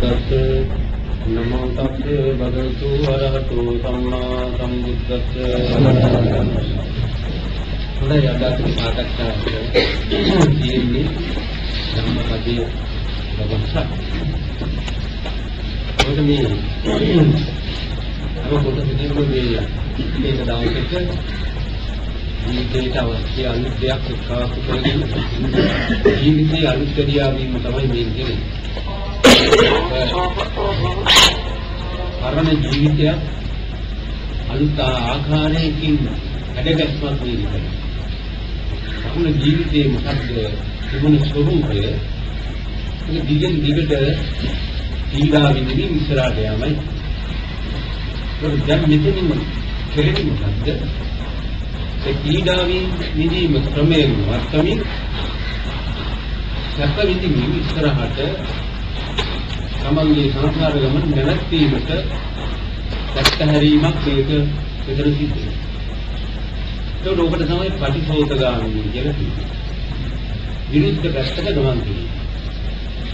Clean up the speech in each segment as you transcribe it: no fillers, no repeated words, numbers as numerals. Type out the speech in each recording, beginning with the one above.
තස්ස නමෝ තස්ස භගවතු අරහතෝ සම්මා සම්බුද්දස්ස. හොඳයි, අද අපි සාකච්ඡා තියෙන්නේ ධම්මපදයේ ප්‍රවක්ෂා. ඔතන මේ අපෝ කොට දෙන්නේ මේක දායකක ජීවිතයට අවශ්‍ය අනිත් දෙයක් එක්කාසු කරගෙන ජීවිතයේ අනිත්‍යදියා වීම තමයි මේ කියන්නේ. පරණ ජීවිතය අලුත් ආකාරයකින් හැඩගැස්මක් වේවිද. පරණ ජීවිතයේ මොකක්ද තිබුණු ස්වરૂපය? ඒ දිගින් දිගට පීඩා විඳින්න ඉස්සරහට යමයි. ඒක දැන් මෙතනින් කෙරෙන්නේ මොකද්ද? ඒ පීඩාවෙන් නිදීම ක්‍රමයෙන් වර්තමින් සැප විඳින්න ඉස්සරහට තමන්ගේ සංසාර ගමන නැවැත්වීමට දැක්කහැරීමක් ඒක විතර සිද්ධ වෙනවා. ඒක ඔබට තමයි පටිසෝතගාමී කියලා කියන්නේ. විරුද්ධ පැත්තට ගමන් කිරීම.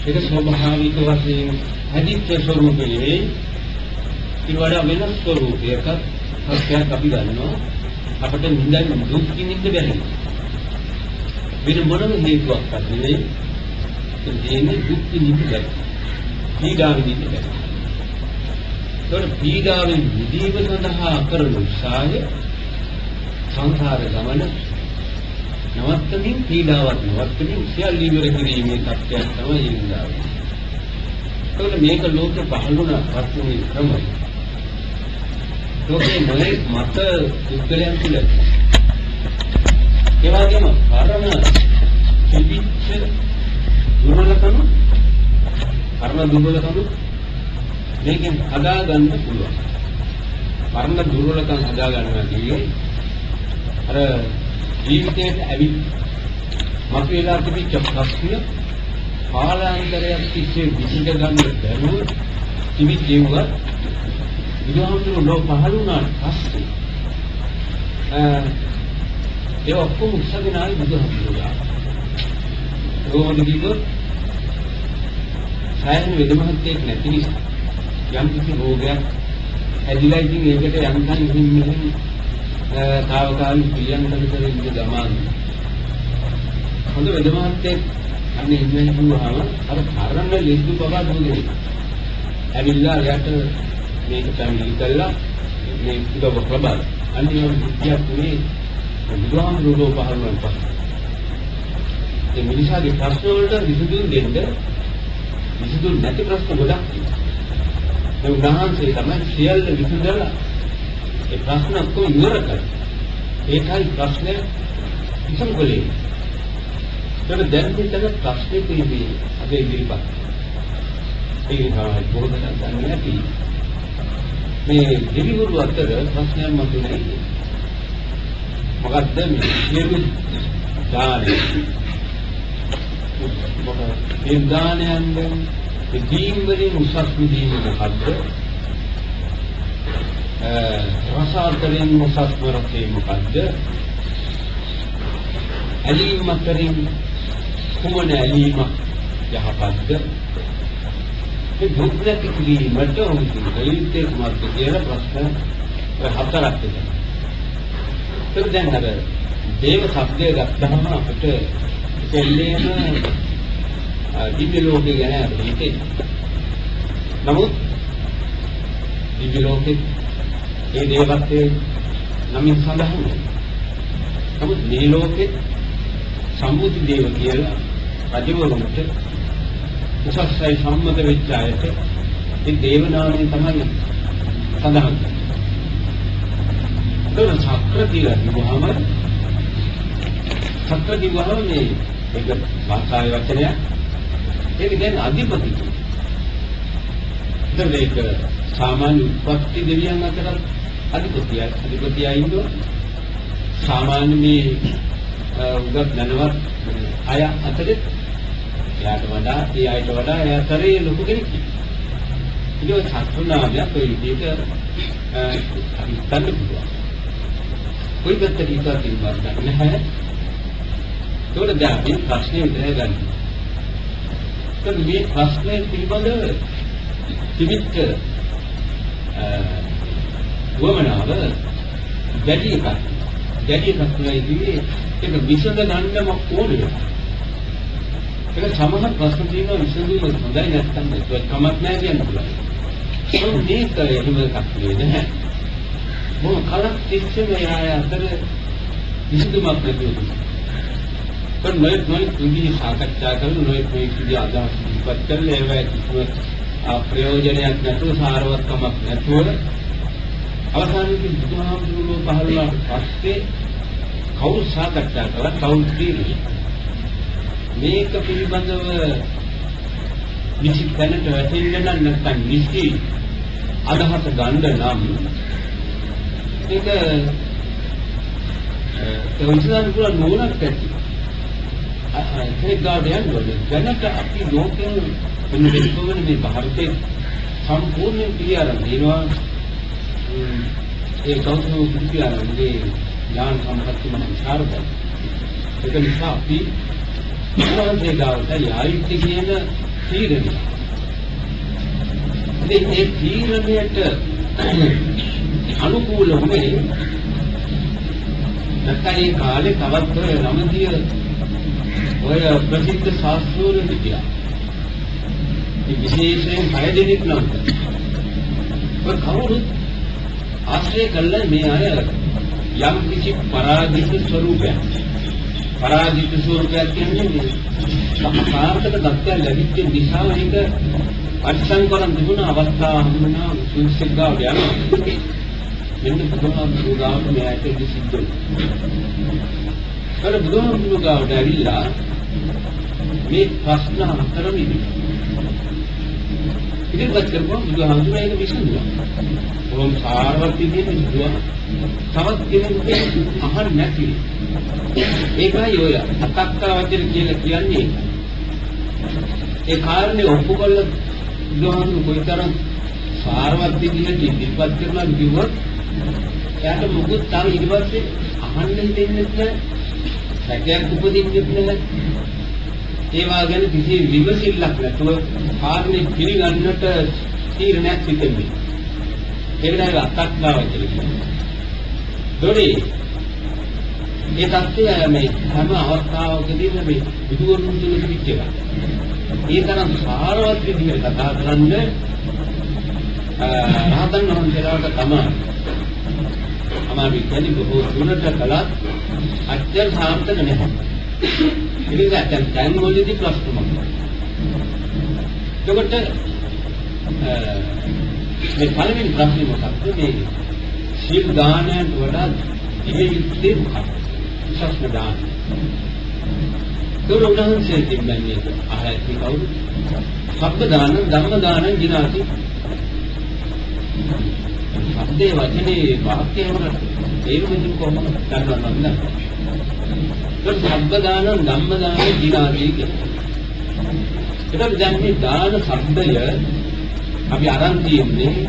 ඒක ස්වභාවික වශයෙන් හැදිච්ච ස්වરૂපයේ ඊවඩ වෙනස් ස්වરૂපයක සත්‍යයක් අපි ගන්නවා. අපිට නිදන් දුක් විඳින්න බැහැ. වෙන මොනම හේතුවක් නැතිනේ දෙන්නේ දුක් විඳින්න බැහැ. පීඩා විඳින්න බැහැ. ඒතකොට පීඩාවෙන් මිදීම සඳහා කරන උත්සාහය සංසාර ගමන නවත්තමින් පීඩාවත් නවත්තමින් සියල්ල ඉවර කිරීමේ තත්ත්වයක් තමයි ඉඳලා. ඒතකොට මේක ලෝකේ පහළ වුණ පස්සේ ක්‍රමය. ලෝකේ මොලේ මත පුද්ගලයන් තුළ ඒ වගේම පරණ තිබිච්ච දුර්වලකම් මේකෙන් හදා ගන්න පුළුවන්. පරණ දුර්වලකම් හදා ගන්නවා කියන්නේ අර ජීවිතයට ඇවිත් මතුවලා තිබිච්ච ප්‍රශ්න කාලාන්තරයක් තිස්සේ විසඳ ගන්න බැරුව තිබිච්ච ඒවා බුදුහාමුදුරුවෝ පහළ වුණාට පස්සේ ඒ ඔක්කොම උත්සාහගෙන ආයි බුදුහාමුදුරුවෝ. කොහොමද කිව්වොත් සායන වෙදමහත්යෙක් නැති නිසා යම් කිසි රෝගයක් ඇදිලා ඉතින් ඒකට යන්තම් ඉන්නේ තාවකාලික පිළියම් කරගෙන ඉන්න ගමන් හොඳ වෙදමහත්යෙක් අන්නේ ඉන්නේ කිව්වහම අර කරන්න ලෙඩු බබා දුන්නේ. ඇවිල්ලා යට මේක තමයි කළා මේ උදව් කරලා අන්නේ විද්‍යාව තුනේ බුදුහාමුදුරුවෝ පහළ වුණා. ඒ මිනිසාගේ ප්‍රශ්න වලට විසඳුම් දෙන්න විසඳුම් නැති ප්‍රශ්න ගොඩක් තියෙනවා. ඒ උදාහරණයක් තමයි සියල්ල විසඳලා ඒ ප්‍රශ්න ඔක්කොම ඉවර කරලා ඒකයි ප්‍රශ්නේ විසඳුකලේ. ඒක දැන් මෙතන ප්‍රශ්නේ තියෙන්නේ අපේ ඉදිරිපත්. ඒක තමයි බොහෝදෙනා දන්නේ නැති මේ දෙවිවරු අතර ප්‍රශ්නයක් මතුනේ. මොකද්ද මේ සියලු දානේ මේ දානයන්ගෙන් දීන් වලින් උසස් දීම මොකද්ද? රසායනිකයෙන් උසස් වරකේ මොකද්ද? ඇලීම අතරින් කුමන ඇලීමක් යහපත්ද? මේ දුක් නැති කිරීමට උන්ගේ කුමක්ද කියලා ප්‍රශ්න හතරක් තියෙනවා. ඒක දැන් අර දේව શબ્දය ගත්තහම අපිට දෙල්ලේම දිව්‍ය ලෝකේ ගැන අපිට හිතෙනවා. නමුත් දිව්‍ය ලෝකේ ඒ දේවත්වයේ නමින් සඳහන් වෙනවා. නමුත් මේ ලෝකේ සම්මුති දේව කියලා රජවරුන්ට උසස්යි සම්මත වෙච්ච අයට ඒ දේව නාමයෙන් තමයි සඳහන් වෙන්නේ. ඒක සක්‍ර කියලා කිව්වහම සක්‍ර කිව්වහම මේ ඒක භාෂාවේ වචනයක්. ඒක දැන් අධිපති. ඒක සාමාන්‍ය උපත්ති දෙවියන් අතර අධිපතියයි ඉන්නවා. සාමාන්‍ය මේ උගත් දැනවත් අය අතරේ එයාට වඩා ඒ අයට වඩා එයා කරේ ලොකු කෙනෙක්. ඒක සත්‍ය නාමයක් ඔය විදිහට අපි හිතන්න පුළුවන්. කොයි පැත්තට හිතා තියෙනවද නැහැ. ඒකට දැන් අපි ප්‍රශ්නේ විතරයි ගන්න. ඒත් මේ ප්‍රශ්නේ පිළිබඳව තිබිච්ච වමනාව දැඩි එකක් නෙවෙයි ඒක විසඳ ගන්නම ඕනේ. ඒක සමහර ප්‍රශ්න තියෙනවා විසඳුම හොඳයි නැත්නම් ඒක කමක් නැහැ කියන්න පුළුවන්. ඒක එහෙම එකක් නෙවෙයි. මොන කලක් තිස්සේම යාය අතර විසඳුමක් නැතුව. पण නොයෙක් විදිහේ සාකච්ඡා කරන නොයෙක් විදිහේ අදහස් ඉස්පත් කරලා ඒවා ප්‍රයෝජනයක් නැතුව සාරවත්කමක් නැතුව අවසානයේදී බුදුහාමුදුරුවෝ පහළ වුණාට පස්සේ කවුරු සාකච්ඡා කළා කවුරු කියන්නේ මේක පිළිබඳව විචිත්තනට වැටෙන්න නැත්නම් නිසි අදහස ගන්න නම් ඒක විශ්වාස කරන නෝනක් ඇති. ඒක ගාඩියන් වල දැනට අපි ලෝකෙන් වෙනකොට මේ ಭಾರತයේ සම්පූර්ණ පිළියරන් දෙනවා ඒ කවුරු පිළියරන්ගේ ඥාන සම්පත්තිය මන විචාරය. ඒක නිසා අපි මොනවද ගාවට යායිත් කියන තීරණය. ඒ තීරණයට අනුකූල වුණේ නැත්නම් ඒ කාලේ තවත් ඔය රමදීය ඔය ප්‍රසිද්ධ ශාස්ත්‍රවල හිටියා. මේ විශේෂයෙන් 6 දෙනෙක් නම් ඔය කවුරුත් ආශ්‍රය කළා මේ අය යම් කිසි පරාජිත ස්වરૂපයක්. පරාජිත ස්වરૂපයක් කියන්නේ සාර්ථක දක්ෂය ලැබිච්ච නිසා ඒක අත්සන් කරන් තිබුණ අවස්ථාව හම්බුණා සුවිසෙක්ගාව යනවා. මෙන්න බුදුහාමුදුරුවෝ ගාවට මෙයාට සිද්ධ වුණා. බුදුහාමුදුරුවෝ ගාවට ඇවිල්ලා මේ ප්‍රශ්න හතරම ඉදිරිපත් කරපුවා බුදුහාමුදුරුවෝ ඒක විසඳුවා. කොහොම සාරවත් විදිහට විසඳුවා. තවත් කෙනෙකුට අහන්න නැති. ඒකයි ඔය අතක්කර වචන කියලා කියන්නේ. ඒ කාරණේ ඔප්පු කළ බුදුහාමුදුරුවෝ කොයිතරම් සාරවත් විදිහට ඉදිරිපත් කරනවා කිව්වොත් එයාට මොකුත් තාම ඊට පස්සේ අහන්න දෙන්නේ නැහැ. සැකයක් උපදින්නෙත් නැහැ. ඒවා ගැන කිසි විමසිල්ලක් නැතුව කාරණේ පිළිගන්නට තීරණයක් සිටින්නේ. ඒක තමයි අත්ක්ලාව කියන්නේ. දොරේ ඒ තත්ත්වය මේ හැම අවස්ථාවකදීම මේ බුදුවරුන් තුල තිබිච්ච එක. ඒ තරම් සාරවත් විදිහට කතා කරන්නේ රහතන් වහන්සේලාට තමයි. අමාරු කියන්නේ බොහෝ දුරට කළා අත්‍යන්ත සාර්ථක නැහැ. ඒක දැන් මොළේදී ප්‍රශ්න මොකක්ද? ඒකට මේ පළවෙනි ප්‍රශ්නේ මොකක්ද? මේ සීල් දානයට වඩා ඉහිවිත්තේ මොකක්ද? විශේෂ දාන. ඒක උදාහරණයක් දෙන්නේ ආයතන කවුරු? සබ්බ දාන, ධම්ම දාන, ජිනාති. සබ්දේ වචනේ වාක්‍යය වල ඒක මෙතන කොහොමද ගන්නවද? ඒක සබ්බ දාන, ධම්ම දාන, ජිනාති කියනවා. ඒකට දැන් මේ දාන શબ્දය අපි අරන් තියෙන්නේ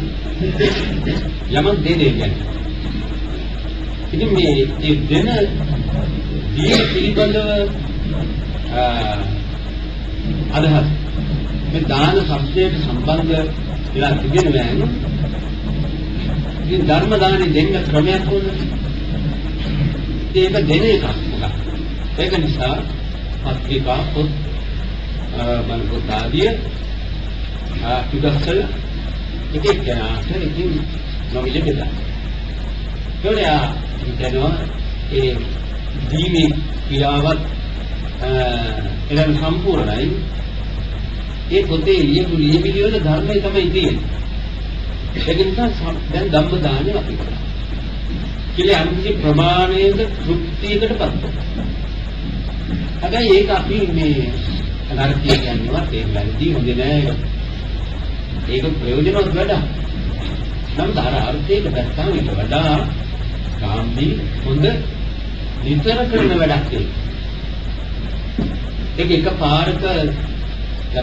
යමක් දෙන්නේ කියන්නේ. ඉතින් මේ දෙන දී පිළිබඳව අදහස් මේ දාන શબ્දයට සම්බන්ධ වෙලා තිබෙනවා නේද? ඉතින් ධර්ම දානෙ දෙන්න ක්‍රමයක් ඕනේ. ඒක දෙන එකක් මොකක්ද? ඒක නිසා පත්‍රිකා පොත් බලපොත් ආදිය ඉදස්සල එක එක්කෙනාට ඉතින් නොමිලේ බෙදා. ඒකයා ඒ දීමේ ක්‍රියාවත් එනම් සම්පූර්ණයි. ඒ පොතේ ලියපු ලියවිලි වල ධර්මය තමයි තියෙන්නේ. ඒක නිසා දැන් ධම්ම දානය අපි කරා. කියලා අනිත් ප්‍රමාණයක තෘප්තියකටපත් වෙනවා. හැබැයි ඒක අපි මේ අනාර්ථය කියනවා තේරුම්ගන්නදී හොඳ නෑ. ඒක ප්‍රයෝජනවත් වැඩක්. නම් ධාර අර්ථයක දැක්කම ඊට වඩා කාම්බී හොඳ විතර කරන වැඩක් ඒක. ඒක එකපාරක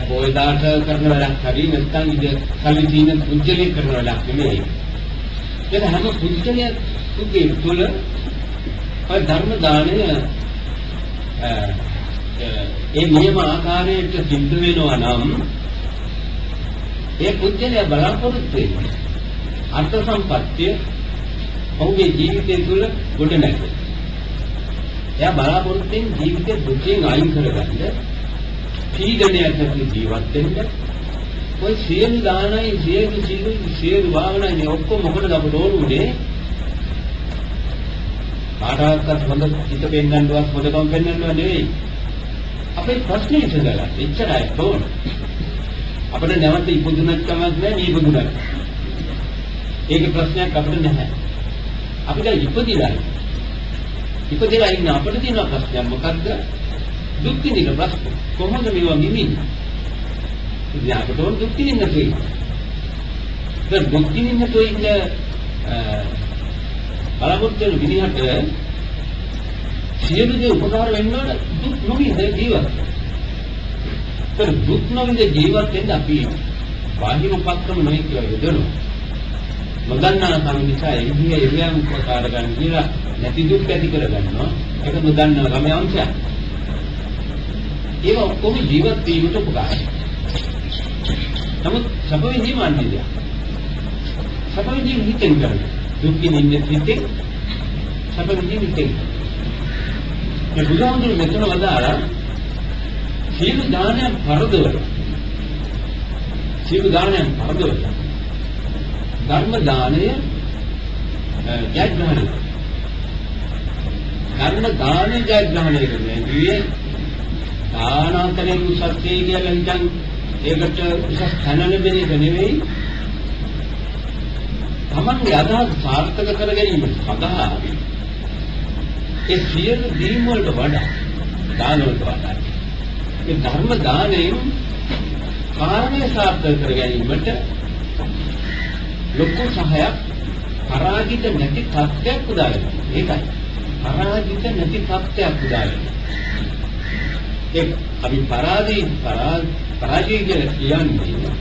පොයදාට කරන වැඩක් හරි නැත්නම් ඉත කලින් තියෙන පුජ්‍යලේ කරන වැඩක් නෙමෙයි. ඒක හැම පුජ්‍යලයකගේ තුල ඔය ධර්ම දාණය ඒ නියම ආකාරයට සිද්ධ වෙනවා නම් ඒ පුද්ගලයා බලාපොරොත්තු වෙන්නේ අර්ථ සම්පත්තිය ඔහුගේ ජීවිතය තුළ ගොඩ නැගෙයි. එයා බලාපොරොත්තු වෙන ජීවිතේ දුකෙන් අයින් කරගන්න, පීඩනයක් නැති ජීවත් වෙන්න. ඔය සියලු දානයි, සියලු භාවනායි ඔක්කොම මොකටද අපට ඕනුනේ? කාටවත් හොඳ හිත පෙන්වන්නවත් හොඳකම් පෙන්වන්නව නෙවෙයි. අපේ ප්‍රශ්නේ ඉස්සරලා එච්චරයි තෝරන. අපිට නැවත ඉපදුනක් කමක් නැහැ, නිපදුනක්. ඒක ප්‍රශ්නයක් අපිට නැහැ. අපිට ඉපදිලා ඉන්න අපිට තියෙන ප්‍රශ්නයක් මොකද්ද? දුක් විඳින ප්‍රශ්න. කොහොමද මේවා නිමින්නේ? ඉතින් අපිට දුක් විඳින්න තියෙනවා. ඒ දුක් විඳින්න තියෙන බලාපොරොත්තු වෙන විදිහට සියලු දේ උපකාර වෙන්න ඕන දුක් නොවිඳ ජීවත්. ඒ දුක් නොවිඳ ජීවත් වෙන්න අපි බාහිර උපක්‍රම නොයි කියලා යොදනවා. නොදන්නා කම නිසා එළිය එළියම උපකාර ගන්න කියලා නැති දුක් ඇති කර ගන්නවා. ඒක නොදන්නා කම අංශයක්. ඒක ඔක්කොම ජීවත් වීමට උපකාරයි. නමුත් සැප විඳීම අනිත්‍යයි. සැප විඳීම හිතෙන් කරන්නේ. දුක් විඳින්නේ හිතෙන්, සැප විඳින්නේ හිතෙන්. ඒ බුදුහාමුදුරුවෝ මෙතන වදාලා සියලු දානයන් පරදවල. සියලු දානයන් පරදවල. ධර්ම දානය ජයග්‍රහණය. ධර්ම දානය ජයග්‍රහණය කරන්නේ දානතරේ උසස්සේ කියලා හිතන් ඒකට උසස් තැන ලැබෙන එක නෙවෙයි. තමන්ගේ අදහස් සාර්ථක කර ගැනීම සඳහා ඒ සියලු දීම් වලට වඩා දාන වලට වඩා ඒ ධර්ම දානයෙන් කාර්යය සාර්ථක කර ගැනීමට ලොකු සහයක් පරාජිත නැති තත්ත්වයක් උදා වෙනවා. ඒකයි පරාජිත නැති තත්ත්වයක් උදා වෙනවා. ඒ අපි පරාජය කියලා කියන්නේ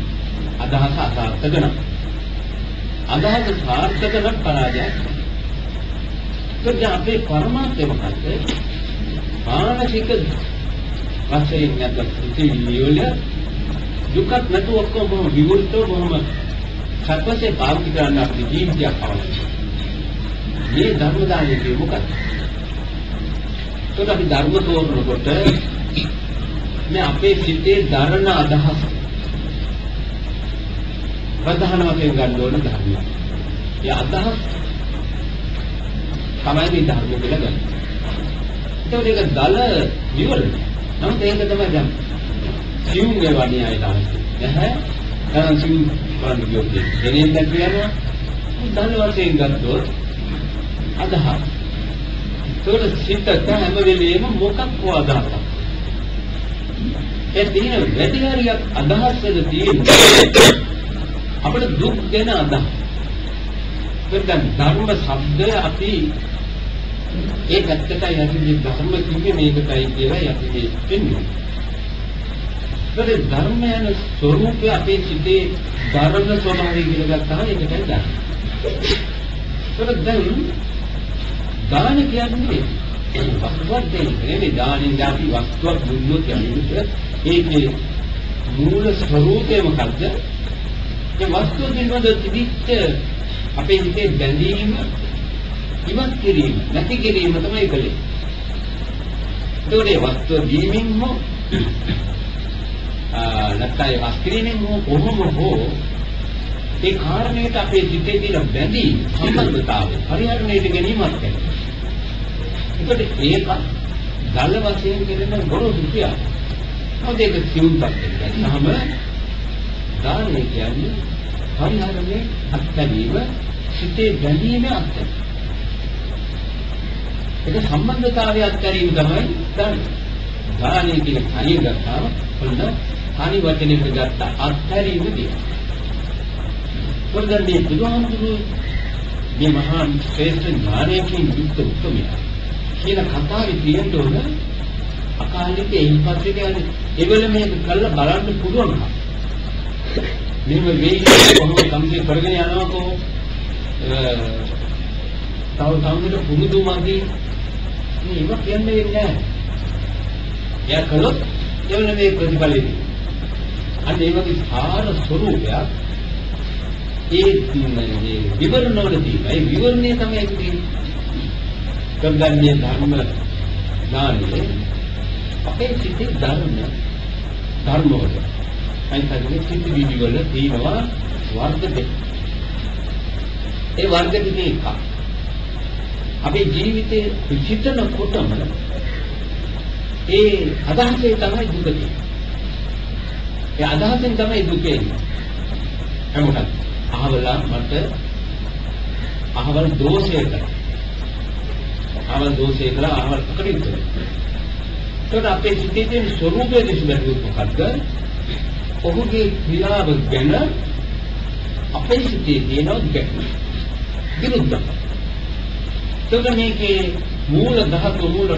අදහස අසාර්ථක නම් අදහස සාර්ථක නම් පරාජයක්. ඒත් අපේ පරමාර්ථය මොකක්ද? මානසික වශයෙන් නැත්නම් ප්‍රතිවිලියල දුකක් නැතුව ඔක්කොම විවෘතව බොහොම සත්‍යසේ පාවිච්චි කරන්න අපේ ජීවිතයක් අවශ්‍යයි. මේ ධර්ම දානයේ මොකක්ද? ඒකට අපි ධර්ම තෝරනකොට මේ අපේ සිතේ ධර්ම අදහස ප්‍රධාන වශයෙන් ගන්න ඕන ධර්මය. ඒ අදහස් තමයි මේ ධර්ම කියලා ගන්න. ඒකට ඒක දල විවරණය. නමුත් ඒක තමයි දැන් සිවුම් වේවණිය ආයතන. නැහැ. දැන් සිවුම් වරන් ගියොත් දෙනින් දැක් කියනවා දල වශයෙන් ගත්තොත් අදහස්. ඒකට සිතට හැම වෙලේම මොකක් හෝ අදහසක්. ඒ තියෙන වැඩි හරියක් අදහස් වල තියෙන අපිට දුක් දෙන අදහස්. දැන් ධර්ම શબ્දය අපි ඒ පැත්තටයි යන්නේ ධර්ම කිව්වේ මේකටයි කියලා අපි දෙන්නේ. ඒකේ ධර්ම යන ස්වરૂපය අපේ සිතේ ධර්ම ස්වභාවය කියලා ගත්තාම ඒකටයි ධර්ම. ඒක දැන් දාන කියන්නේ වස්තුවක් දෙන්නේ දානින් අපි වස්තුවක් දුන්නොත් යන්නේ ඒකේ මූල ස්වરૂපය මොකද්ද? ඒ වස්තුව පිළිබඳ තිබිච්ච අපේ හිතේ බැඳීම ඉවත් කිරීම නැති කිරීම තමයි කලේ. ඒකේ වස්තුව දීමින් හෝ නැත්නම් වස්ත්‍රීමින් හෝ කොහොම හෝ ඒ කාරණයට අපේ හිතේ තියෙන බැඳීම සම්බන්ධතාවය පරිහරණයට ගැනීමක් කරනවා. ඒකට ඒක දල වශයෙන් කියන ගොරෝසු කියා. මොකද ඒක සිවුම්පත් වෙනවා. දානය කියන්නේ පරිහරණයේ අත්දැකීම සිතේ බැඳීම අත්දැකීම. ඒක සම්බන්ධතාවය අත්දැකීම තමයි දානය. දානය කියන කණිය ගත්තාම ඔන්න කණි වචනයක ගත්ත අත්දැකීම කියනවා. පොඩ්ඩක් මේ බුදුහාමුදුරුවෝ මේ මහා ශ්‍රේෂ්ඨ ඥානයෙන් යුක්ත උත්මයා කියන කතාවේ තියෙන්න ඕන අකාලික එයිපත් කියන්නේ ඒවල මේක කළා බලන්න පුළුවන්. මෙහෙම වෙයි කොහොමද කම්පිය කරගෙන යනවකෝ තව පුරුදු මදි මේක කියන්නේ නැහැ. යා කළොත් ඒවල මේ ප්‍රතිඵලෙ. අන්න ඒ වගේ සාර ස්වરૂපයක් ඒ විවරණ වල තියෙනවා. ඒ විවරණය තමයි තියෙන්නේ. ගම්ගන්නේ ධර්ම ඥානයේ අපේ සිතේ ධර්ම වල අයිතන්නේ සිත් විදි වල තියෙනවා වර්ග දෙක. ඒ වර්ග දෙක එකක්. අපේ ජීවිතේ විචිතනකොටම ඒ අදහසේ තමයි දුක තියෙන්නේ. ඒ අදහසෙන් තමයි දුක එන්නේ. එමුකත් අහවලා මට අහවල් දෝෂයකට අහවල් කකඩින්ද. ඒකට අපේ සිතේ තියෙන ස්වરૂපයේ දිස් බැලුවොත් මොකද්ද? ඔහුගේ ක්‍රියාව ගැන අපේ සිතේ තියෙන විරුද්ධ. ඒකට මේකේ මූල ධාතු මූල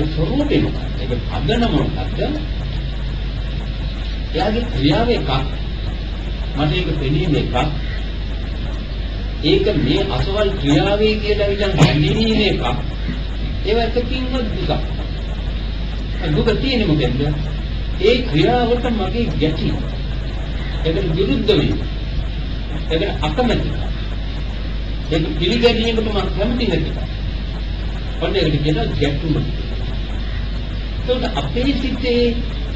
ස්වરૂපේ මොකක්ද? ඒක පදනම මොකක්ද? එයාගේ ක්‍රියාව එකක්. මට ඒක පෙනීම එකක්. ඒක මේ අසවල් ක්‍රියාවේ කියලා විතර හැඳිනීම එකක්. ඒව එකකින්වත් දුක. දුක තියෙන්නේ මොකෙන්ද? ඒ ක්‍රියාවට මගේ ගැටි. ඒකට විරුද්ධ වෙයි. ඒකට අකමැති. ඒක පිළිගැනීමකට මම කැමති නැති. ඔන්න ඒකට කියන ගැටුම. ඒකට අපේ සිතේ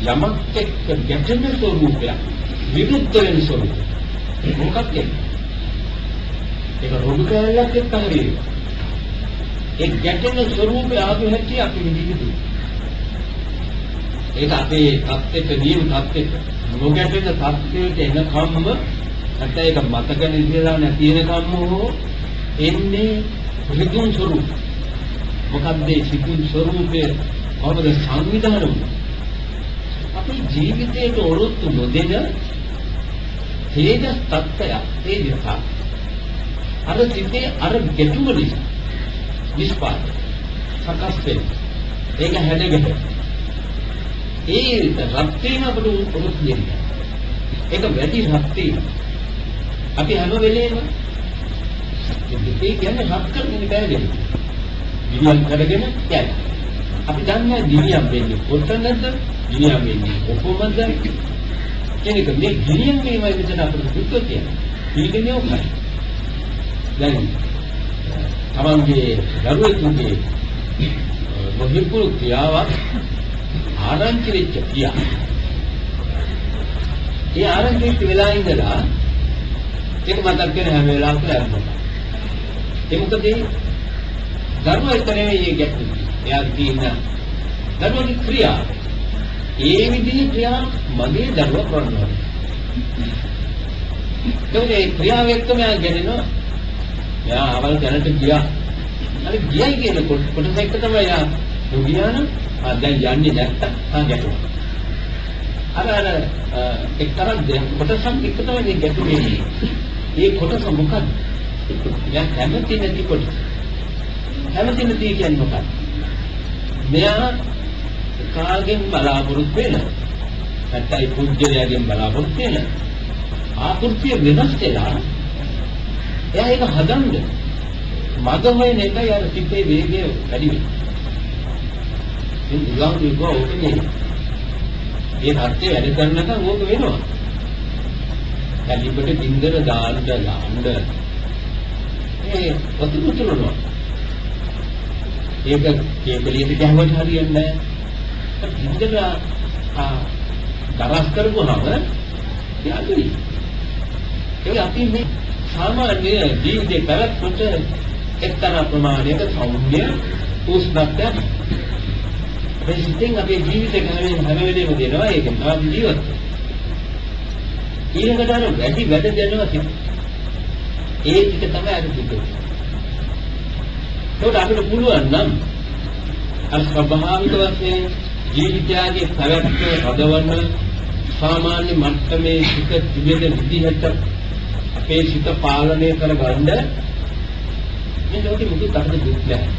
යමක් එක්ක ගැටෙන ස්වરૂපයක් විරුද්ධ වෙන ස්වરૂපයක්. මොකක්ද? ඒක රොඩු කැලලක් එක්ක හරියට. ඒ ගැටෙන ස්වરૂපය ආපු හැටි අපි විඳින්නේ. ඒක අපේ தත්ත්වයට නියම தත්ත්වයට නොගැටෙන தත්ත්වයට එනකම්ම නැත්නම් ඒක මතක නිදලා නැති වෙනකම්ම හෝ එන්නේ ඍතුන් ස්වરૂප. මොකක්ද ඒ සිතුන් ස්වરૂපය කොහොමද සංවිධානය වුනේ? අපේ ජීවිතයට ඔරොත්තු නොදෙන තේජස් තත්ත්වය තේජස අර සිතේ අර ගැටුම නිසා නිස්පාත සකස් වෙන ඒක හැදෙගට ඒ රත් වීම අපට උරුත් දෙන්නේ ඒක වැඩි රත් වීම අපි හැම වෙලේම දෙකේ කියන්නේ රත් කරන්නේ බෑගෙන දිවියම් කරගෙන යයි අපි දන්නේ දිවියම් වෙන්නේ කොතනද දිවියම් වෙන්නේ කොහොමද කෙනෙක් මේ දිවියම් වීමයි විතර අපිට දුක කියන්නේ ඊළඟේ ඔකයි දැන් තමන්ගේ දරුවෙකුගේ මොහිපුරු ක්‍රියාවක් ආරංචි වෙච්ච ක්‍රියා. ඒ ආරංචි වෙච්ච වෙලා ඉඳලා ඒක මතක් වෙන හැම වෙලාවකම ලැබෙනවා. ඒ මොකද දරුවා එක්කනේ මේ ගැටුම්. එයා තියෙන දරුවාගේ ක්‍රියාව. ඒ විදිහේ ක්‍රියා මගේ දරුවා කරනවා. ඒ ක්‍රියාව එක්කම ගැටෙනවා. එයා අවල් දැනට ගියා. අර ගියයි කියන කොටස එක තමයි යා ගියා නම් දැන් යන්නේ නැත්තම් ගැටුණා. අර එක්තරා කොටසක් එක තමයි මේ ගැටුනේ. මේ කොටස මොකක්ද? යා කැමති නැති කොටස. කැමති නැති කියන්නේ මොකක්ද? මෙයා කාගෙන් බලාපොරොත්තු වෙන නැත්නම් පුජ්‍යලයාගෙන් බලාපොරොත්තු වෙන ආකෘතිය වෙනස් වෙලා එයා ඒක හදන්න මග හොයන එකයි අර සිතේ වේගය වැඩි වෙන්නේ. ඉතින් උගන්වන්නේ කොහොමද? ඒ හත්යේ වැඩ කරනකම් ඕක වෙනවා. කලිපට බින්දර දාන්න ඒ වතුරුතුරනවා. ඒක කේබලියට ගහුවට හරියන්නේ නැහැ. බින්දර දරස් කරපුවාම යාළුවයි. ඒක අපි මේ සාමාන්‍ය ජීවිතේ පැවැත්මට එක්තරා ප්‍රමාණයක සෞම්‍ය උෂ්ණත්වයක් අපේ සිතෙන් අපේ ජීවිතේ හැම වෙලේම දෙනවා ඒක තමයි ජීවිත. ඊළඟට අර වැඩි වැඩ දෙනවා සිත. ඒ ටික තමයි අර දුක. ඒකට අපිට පුළුවන් නම් අර ස්වභාවික වශයෙන් ජීවිතයගේ පැවැත්ම හදවන්න සාමාන්‍ය මට්ටමේ සිත තිබෙන විදිහට අපේ සිත පාලනය කරගන්න මේ ලෝකෙ මුකුත් අපිට දුක් නැහැ.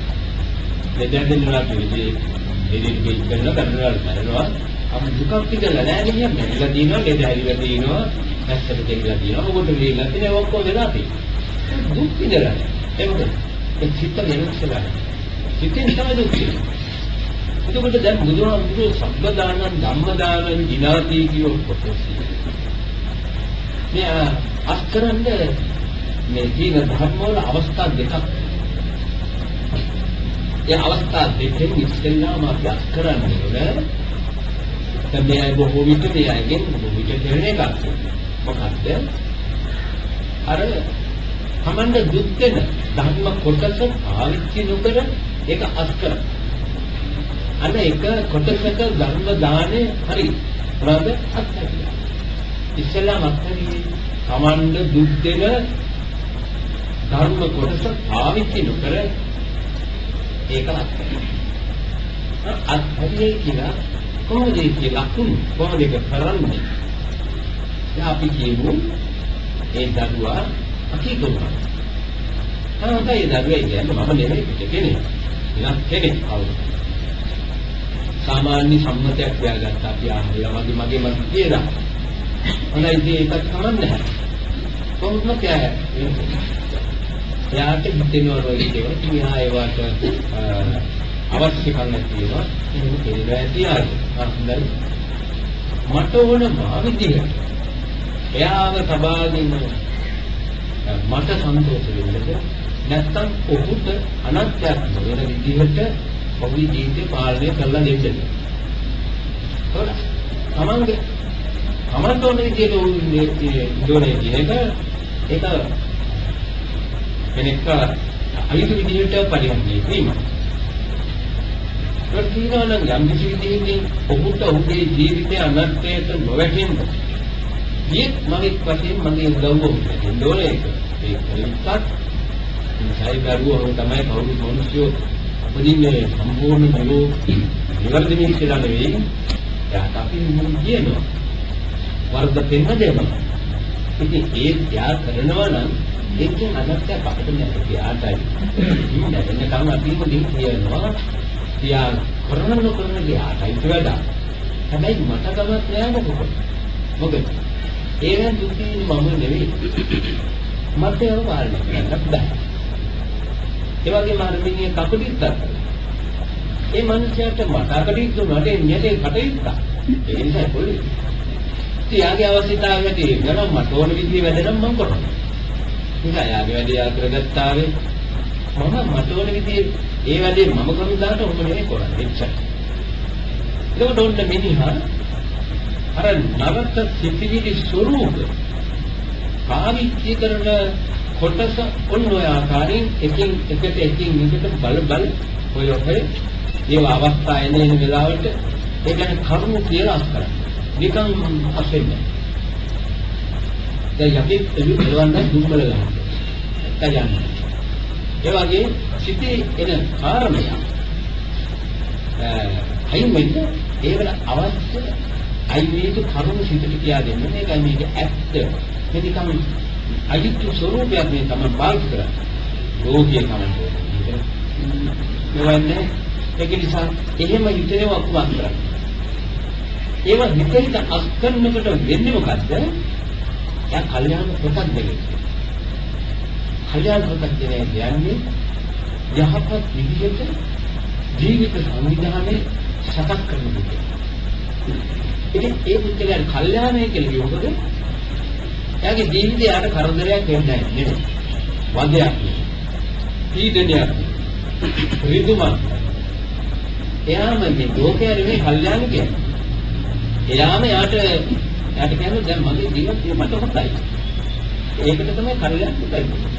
දෙදෙන්නා කියන්නේ දෙවිදි කරනවා අපි දුකක් පිටලා නැහැ නේද? මෙතන දිනනවා, දෙදැයිලා දිනනවා, ඇත්තට දෙවිලා දිනනවා, මොකද වෙලා තියෙන ඔක්කොම වෙලා තියෙන්නේ. දුක් පිටලා. ඒ මොකද? ඒ චිත්ත වෙනස්ලා. චිත්තෙන් තමයි දුක් තියෙන්නේ. එතකොට දැන් බුදුහාමුදුරුවෝ සබ්බ දානං ධම්ම දානං දිනාති කියෝ කොටස්. මේ අස්කරන්නේ මේ ජීව ධර්ම වල අවස්ථා දෙකක්. ඒ අවස්ථා දෙකෙන් ඉස්සෙල්ලාම අපි අස්කරන්නේ මේ බොහෝ විට මේ අයගෙන් බොහෝ විට කරන එකක්. මොකද්ද? අර තමන්ට දුක් දෙන ධර්ම කොටස පාවිච්චි නොකර ඒක අස්කර. අන්න එක කොටසක ධර්ම දානේ හරි. මොනවද? අත්හැරියා. ඉස්සෙල්ලාම අත්හැරියේ තමන්ට දුක් දෙන ධර්ම කොටස පාවිච්චි නොකර ඒක අත්හැරියා. අත්හැරියේ කියලා කොහොමද ඒක ලකුණු කොහොමද ඒක කරන්නේ? දැන් අපි කියමු ඒ දරුවා අකීකරුවා. තමයි ඒ දරුවා කියන්නේ මම නෙමෙයි කෙනෙක්. වෙනත් කෙනෙක් කවුරුද? සාමාන්‍ය සම්මතයක් තියාගත්තා අපි ආහලා මගේ කියලා. මොනයිද ඒකත් කමන්නේ. කොහොමද කියන්නේ? යාට හිතෙනවා වගේ දේවල් තියා ඒවට අවශ්‍ය කරන තියෙනවා. ඒක කියලා ඇතියි. හරිද? මට ඕන මාවිදියට එයාව තබාගෙන මට සන්තෝෂ වෙන්නද නැත්නම් ඔහුට අනත්යක් වෙන විදිහට ඔහුගේ ජීවිතය පාලනය කරලා දෙන්න. තමන්ගේ අමතෝන විදිහට උන්නේ කියන එක කෙනෙක් අයිති විදිහට පරිහරණය කිරීම. ප්‍රතිනෝන යම් කිසි විදිහකින් ඔහුට ඔහුගේ ජීවිතය අනත්යට නොවැටෙන්න ඊත් මගේ වශයෙන් මගේ උදව්ව දෙන්න ඒක ඒකත් සයිබරුව තමයි කවුරු මිනිස්සු අපදින්නේ සම්පූර්ණ නලෝ නිවර්දනය කියලා නෙවෙයි යාට අපි කියනවා වර්ධ පෙන්න දෙනවා. ඉතින් ඒ ත්‍යාග කරනවා නම් ඒකෙන් අනත්යක් අපිට නැහැ යාටයි. ඉන්න කම අපි මුලින් කියනවා ත්‍යාග කරන යාටයි කියලා. හැබැයි මට ගමත් නෑ මොකද ඒවෙන් දුකින් මම නෙවෙයි මට ඒව පාලනය කරන්න බෑ. ඒ වගේම අරමිනිය කපටිත්ත ඒ මනුස්සයාට මට කටයුතු දුන්නාට එන්නේ කටයුත්ත ඒ නිසා පොළේ යාගේ අවශ්‍යතාවයට එනවා මට ඕන විදිහේ වැඩ නම් මම කරනවා. නිසා යාගේ වැඩේ යා කරගත්තාවේ මම මට ඕන විදිහේ ඒ වැඩේ මම කරන දාට ඔබ නෙවෙයි කරන්නේ එච්චර. ඒක උඩ මිනිහා අර නවත සිතිවිලි ස්වરૂප පාවිච්චි කරන කොටස ඔන්න ඔය ආකාරයෙන් එකින් එකට බල ඔය ඒ අවස්ථා එන වෙලාවට ඒ කියන්නේ කරුණු කියලා අස්කරන. නිකන් අසෙන්නේ. දැන් යකි එළවන්න දුම්බල ගන්න. කයන්නේ. ඒ වගේ සිටි එන කාරණය අයින් වෙන්න ඒවල අවශ්‍ය අයිමේක කරුණු සිතට කියා දෙන්න. මේකයි මේක ඇත්ත. මේ නිකන් අයිතු ස්වરૂපයක් මේ තමයි පාවිච්චි කරන්නේ. ලෝකයේ තමයි. මේවන්නේ ඒක නිසා එහෙම හිතේව අකුවක් කරන්නේ. ඒව හිතේට අස්කරනකට වෙන්නේ මොකද්ද? යා කල්යාණ කොටක් දෙන්නේ. කල්යාණ කොටක් කියන්නේ යහපත් විදිහට ජීවිත සංවිධානයේ සකස් කරන විදිහ. ඉතින් ඒ පුද්ගලයන් කල්යාණය කියලා කියනකොට එයාගේ ජීවිතේ යාට කරදරයක් වෙන්නේ නැහැ. වදයක් නෙවෙයි. පීඩනයක්. ඍතුමක්. එයාම මේ ලෝකයේ නෙවෙයි කල්යාණ කියන්නේ. එයාම යාට කියන්නේ දැන් මගේ ජීවිතය මට හොඳයි. ඒකට තමයි කල්යාණ කියන්නේ.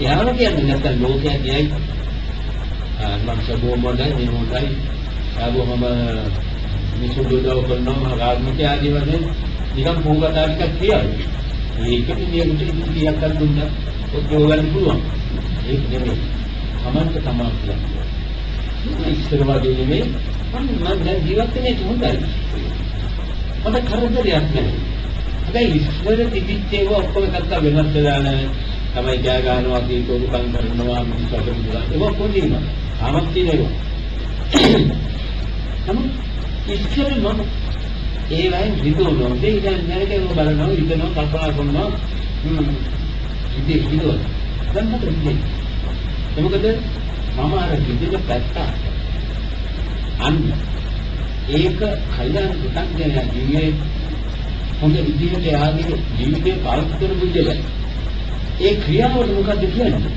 එයාම කියන්නේ නැත්නම් ලෝකයේ කියයි මම සබෝමඩයි මේ මොඩයි ආවම මිසුදුදව කරනවා රාජ්‍යක ආදී වශයෙන් නිකම් පොඟතා ටිකක් කියන්නේ. ඒකට නියමිත ඉතිරියක් අර දුන්නා ඔක්කොම ගන්න පුළුවන්. ඒක නෙමෙයි. තමන්ට තමන් කියන්නේ. ඉස්සර වගේ නෙමෙයි මම දැන් ජීවත් වෙන්නේ හොඳයි. මට කරදරයක් නැහැ. හැබැයි ඉස්සර තිබිච්ච ඒවා ඔක්කොම එකක් වෙනස් වෙලා නැහැ. තමයි ජය ගන්නවා කීකෝකම් කරනවා මිනිස්සුන්ට දුන්නා. ඒක කොහොමද? ආමත් තියෙනවා. ඉස්සර මම ඒ වයින් හිතුවොත් දෙයින් නැරකේ බලනවා හිතනවා කල්පනා කරනවා ඉතින් හිතුවා දැන් මට ඉන්නේ මොකද මම අර විදිහට පැත්ත අන්න ඒක කල්යාණ දුකක් දෙනවා කියන්නේ හොඳ විදිහට යාගේ ජීවිතේ පාවිච්චි කරපු විදිහට ඒ ක්‍රියාවට මොකද්ද කියන්නේ?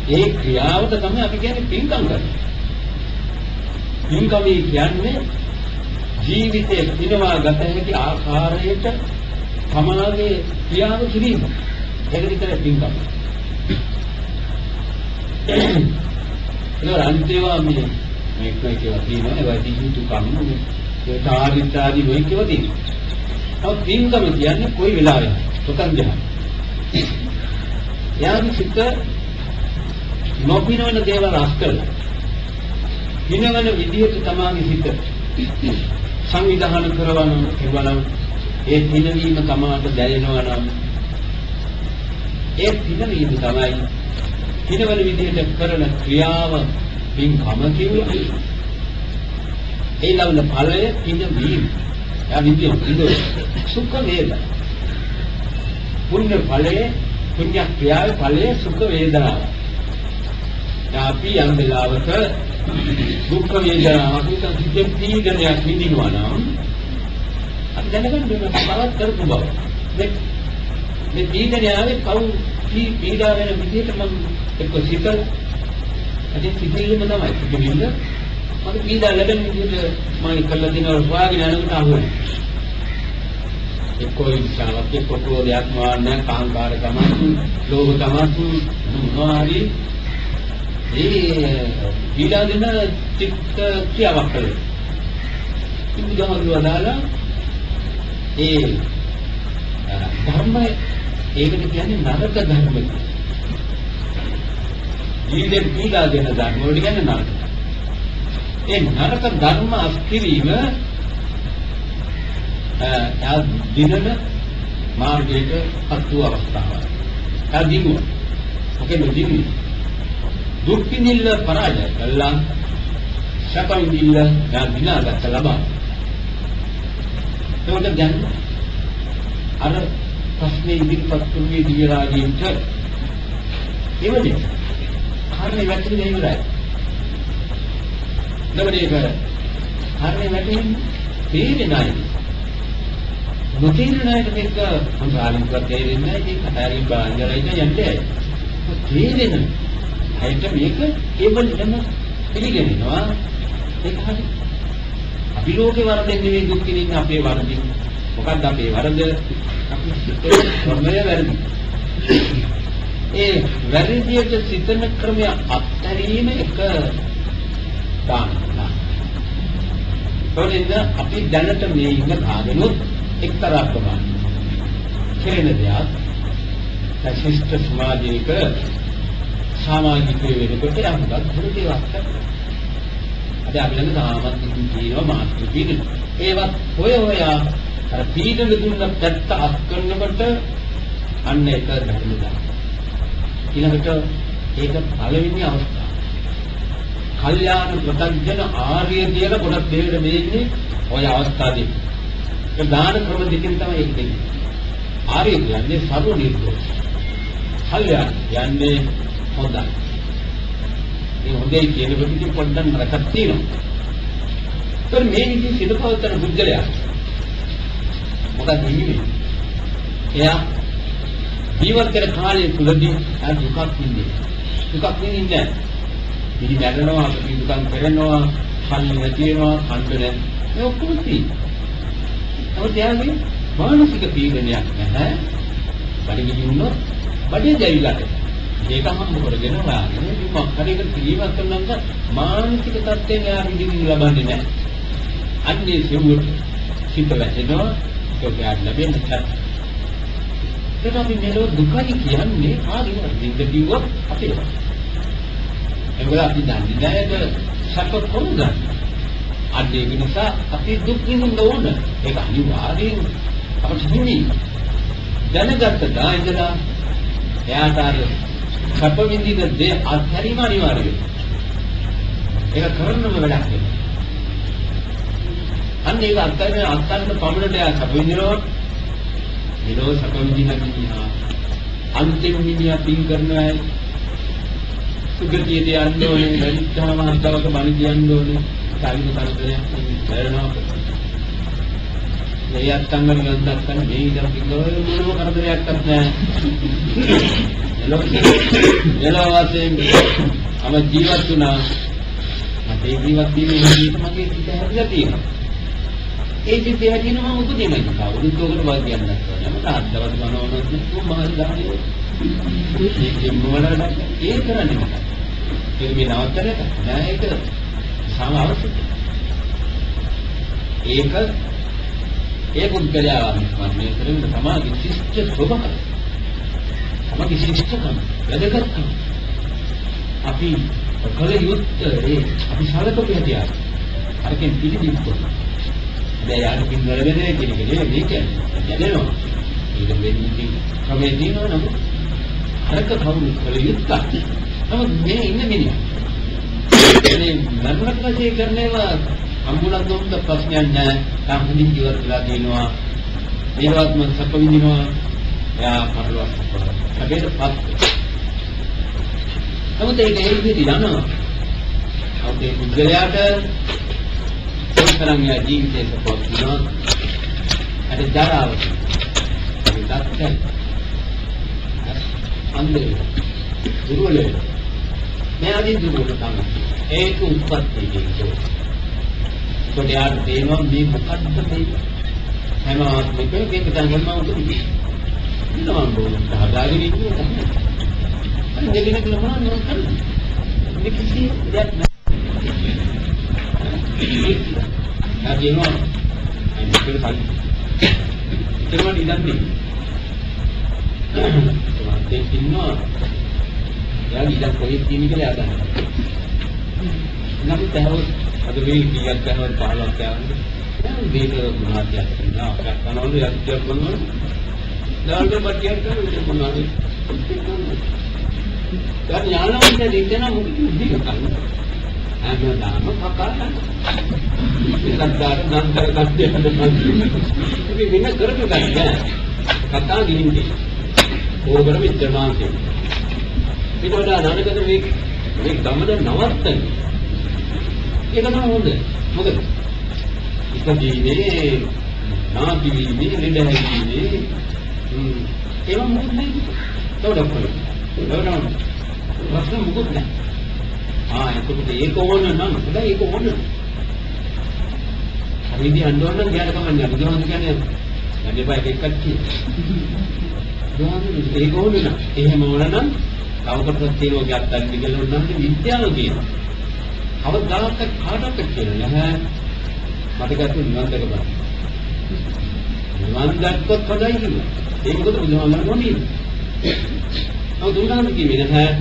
ඒ ක්‍රියාවට තමයි අපි කියන්නේ පින්කම් කරන්නේ. පින්කම කියන්නේ ජීවිතයේ පිනවා ගත හැකි ආකාරයට සමාජයේ ක්‍රියාව කිරීම. ඒක විතර පින්කම. ඒක අන්තිමවා මේ කියලා තියෙනවා. ඒ වගේ යුතුයකම් ඒ කාර්යතාදී වෙයි කියලා තියෙනවා. ඔව් පින්කම කියන්නේ කොයි වෙලාවෙ සුකන්දහ. යාගේ සිත නොපිනවන දේවල් අස්කල. පිනවන විදිහට තමයි සිත සංවිධානය කරවන ඒ පිනවීම තමාට දැනෙනවා නම් ඒ පිනවීම තමයි පිනවන විදිහට කරන ක්‍රියාව පින්කම කියුවා. ඒ ලබන ඵලය පිනවීම. යා විදිය සුඛ වේදනා. පුණ්‍ය ඵලයේ පුණ්‍ය ක්‍රියාවේ ඵලයේ සුඛ වේදනාව. අපි යම් වෙලාවක දුක් වේදනාවක් හිතේ පීඩනයක් විඳිනවා නම් අපි දැනගන්න ඕනේ බලවත් කරපු බව. මේ පීඩනයාවේ කවුරු පීඩා වෙන විදිහට මම එක්ක සිතන අද සිතිවිලිම තමයි සිතිවිල්ල මම පීඩා ලැබෙන විදිහට මම කළා දිනවල හොයාගෙන යනකොට අහුවෙනවා. එක්කෝ ඉස්සාවක් එක්කෝ දෙයක් මාන්න කාංකාර තමයි ලෝභ තමයි මොනවාරි ඒ පීඩා දෙන චිත්ත ක්‍රියාවක් කළේ. බුදුහාමුදුරුවෝ දාලා ඒ ධර්මය ඒකට කියන්නේ නරක ධර්ම. ඊළඟ පීඩා දෙන ධර්ම වලට කියන්නේ නරක. ඒ නරක ධර්ම අස්කිරීම දිනන මාර්ගයක අත්ව අවස්ථාවක්. අදිනු. ඔකේ දිනු. දුක් පිනිල්ල පරාජය කළා. සැප විඳින්න දිනාගත්ත ලබා. ඒකට දැන් අර ප්‍රශ්නේ ඉදිරිපත් කරුවේ දිව්‍ය රාජීන්ට එවනේ කාරණේ වැටෙන්නේ ඉවරයි. නමුත් ඒක කාරණේ වැටෙන්නේ තේරෙන්නේ නැහැ. නොතේරෙන අයට මේක සම්බාලින්ක තේරෙන්නේ නැහැ. ඒක හරියට බාහිරයිද යන්නේ. තේරෙන අයට මේක කේවලම පිළිගන්නවා. ඒක හරි. අපි ලෝකේ වරදින් නෙවෙයි දුක් විඳින්න අපේ වරදින්. මොකක්ද අපේ වරද? අපි සිතේ කර්මය වැරදි. ඒ වැරදියට සිතන ක්‍රමය අත්හැරීම එක දානවා. ඒකෙන්ද අපි දැනට මේ ඉන්න කාගෙනුත් එක්තරා ප්‍රමාණයක් කෙරෙන දෙයක් ශිෂ්ට සමාජයක සමාජිකය වෙනකොට යම්වත් හුරුදේවක් කරනවා. අද අපි ළඟ තාමත් තියෙනවා මාත්‍රි පීඩන. ඒවත් හොයා අර පීඩන දුන්න පැත්ත අත් කරනකොට අන්න ඒක ධර්ම දාන. ඊළඟට ඒක පළවෙනි අවස්ථාව. කල්යාණ ප්‍රත්‍යජන ආර්ය කියලා ගොඩක් දෙවිද දෙන්නේ ඔය අවස්ථාවේදී. ඒ දාන ක්‍රම දෙකෙන් තමයි ඒක දෙන්නේ. ආර්ය කියන්නේ සර්ව නිර්දෝෂ. කල්යාණ කියන්නේ හොඳයි. මේ හොඳයි කියන පිටින් පොඩ්ඩක් නරකක් තියෙනවා. ඒත් මේ විදිහේ සිතපවත්තන බුද්ධලයා මොකද හිමිනේ? එයා ජීවත් කර කාලය තුලදී ආ දුකක් විඳින්නේ. දුකක් විඳින්නේ නැහැ. ඉතින් මැරෙනවා, අපි දුකක් කරනවා, කන්නේ නැති වෙනවා, කන්න නැහැ. ඒ ඔක්කොම තියෙනවා. ඒත් එයාගේ මානසික පීඩනයක් නැහැ. බඩගිනි වුණොත් බඩේ දැවිලාට. ඒක හම්බ කරගෙන වාගෙන මේ හරියට ජීවත් කරනනම් මානසික තත්ත්වයෙන් එයා විඳින්න ලබන්නේ නැහැ. අන්නේ සිවුවට සිත වැටෙනවා. ඒක ලැබෙන්න නැහැ. ඒක අපි මෙලොව දුකයි කියන්නේ ආදිවාසී දින්දියුව අපේ. ඒක අපි දන්නේ නැහැ සැප කොහොමද? අන්නේ නිසා අපි දුක් විඳින්න ඕන. ඒක අනිවාර්යෙන් අපිට හිමි. දැනගත්ත දායකලා එයාට අර සැප විඳින දේ අත්හැරීම අනිවාර්යයි. ඒක කරන්නම වැඩක් නෙවෙයි. අන්න ඒක අත්හැරන පමණට එයා සැප විඳිනවා. ඊළඟ සැප විඳින කිනා අන්තිම මිනිහා පින් කරනවා. සුගතියට යන්න ඕනේ. ලලිතාම හත්වක බණ කියන්න ඕනේ. කායික කරදරයක් කරනවා. මේ අත්තංගල ගන්දක් කරන මේ ඉඳන් කිව්වොත් මොනම කරදරයක්වත් නැහැ. එළවසෙන් අම ජීවත් වුණා. මට ජීවත් වීමේ හේතුව මගේ සිත හැදලා තියෙනවා. ඒ සිත හැදෙනවා මම උපදිනවා. කවුරුත් ඔකට වාද කියන්නත් ඕනේ. මට අද්දවත් ගන්නවනොත් මහල් ගහන්නේ. ඒ මොනවාද? ඒ කරන්නේ මොකක්ද? ඒක මේ නවත්තරට නෑ ඒක සාම අවශ්‍යයි. ඒක ඒ පුද්ගලයා මේ කරන සමාජයේ ශිෂ්ට ස්වභාවය. සමාජයේ ශිෂ්ටකම වැදගත්කම. අපි කල යුත්තේ අපි සාලකපු හැටියට අරකින් පිළිදිස්සෝ. දැන් යාට පින් වලදේ කියන එක නෙවෙයි මේ කියන්නේ. දැනෙනවා. ඒක වෙන්නේ කමේ දිනනවා නම් අරක කවුරු කල යුත්තා. නමුත් මේ ඉන්න මිනිහා මේ මරණක් වශයෙන් කරනවා අම්බුලන්ස් දුන්න ප්‍රශ්නයක් නැහැ. තාම හොඳින් ජීවත් වෙලා තියෙනවා. ඒවත් මම සප විඳිනවා. එයා පරලොස් හැබැයිපත්. නමුත් ඒක ඒ විදිහට යනවා. අපේ පුද්ගලයාට කොතරම් ජීවිතේ සපෝට් කරනවා. අර ජරාව. ඒක දැක්කයි. අන්දේ දුර්වලයි. මේ ආදී දුර්වල තමයි. ඒක උත්පත්ති කියන්නේ. කොටියාට තේනවා මේ මොකක්ද මේ හැම ආත්මිකෙම මේක දැනගන්න උතුම්යි. ඉන්නවා බෝලට හදාගෙන ඉන්නේ තමයි. අර දෙලින කියලා මොනවද කරන්නේ? මේ කිසි දෙයක් නැහැ. ආදීනවා අනිත් කල් ඉතින් ඉඳන්නේ. ඒ ඉන්නවා යා ඉඳන් කොහෙද තියෙන්නේ කියලා යා දන්නවා. නමුත් අද මේ කීයක් ගන්නවද 15ක් ගන්නවද දැන් මේක මොනවද කියනවා අපිට කනවලු යක්තියක් බලනවා දාල්ක බටියක් කරනවා මොනවද දැන් ඥානවන්ත දෙන්න මොකද උද්දීක කරන්නේ හැමදාම කකාට ඉස්සද්දාට නන්තර කට්ටිය හදපන් ඉතින් වෙන කරපු ගන්න කතා ගිනින්නේ ඕකට මෙච්චර මාංශය ඊට වඩා නානකද මේ ගමන නවත්තන්නේ ඒක තමයි හොඳ. මොකද ඉස්සදීනේ නාකිවිනේ ලෙඩහැදීනේ ඒක මොකද නේද? ප්‍රශ්න මොකද නැහැ. එතකොට ඒක ඕන නම් හොඳයි ඒක ඕන. හරිදි අඬවන්න ගියාට කමන්නේ බුදුහාමුදුරු කියන්නේ යන්නේ බය එකක් කියලා. ඒක ඕන නම් එහෙම ඕන නම් කවකටවත් තියෙනවා ගැත්තක් කියලා නම් විද්‍යාව කියනවා. අවදාක කාටවත් කියලා නැහැ. මට ගැටුම් නිවන් දැක බලන්න. නිවන් දැක්කොත් හොඳයි කිව්වා. ඒක මොකද බුදුහාමුදුරුවෝ නොනියම. ඔව් දුන්නාම කිව්වේ නැහැ.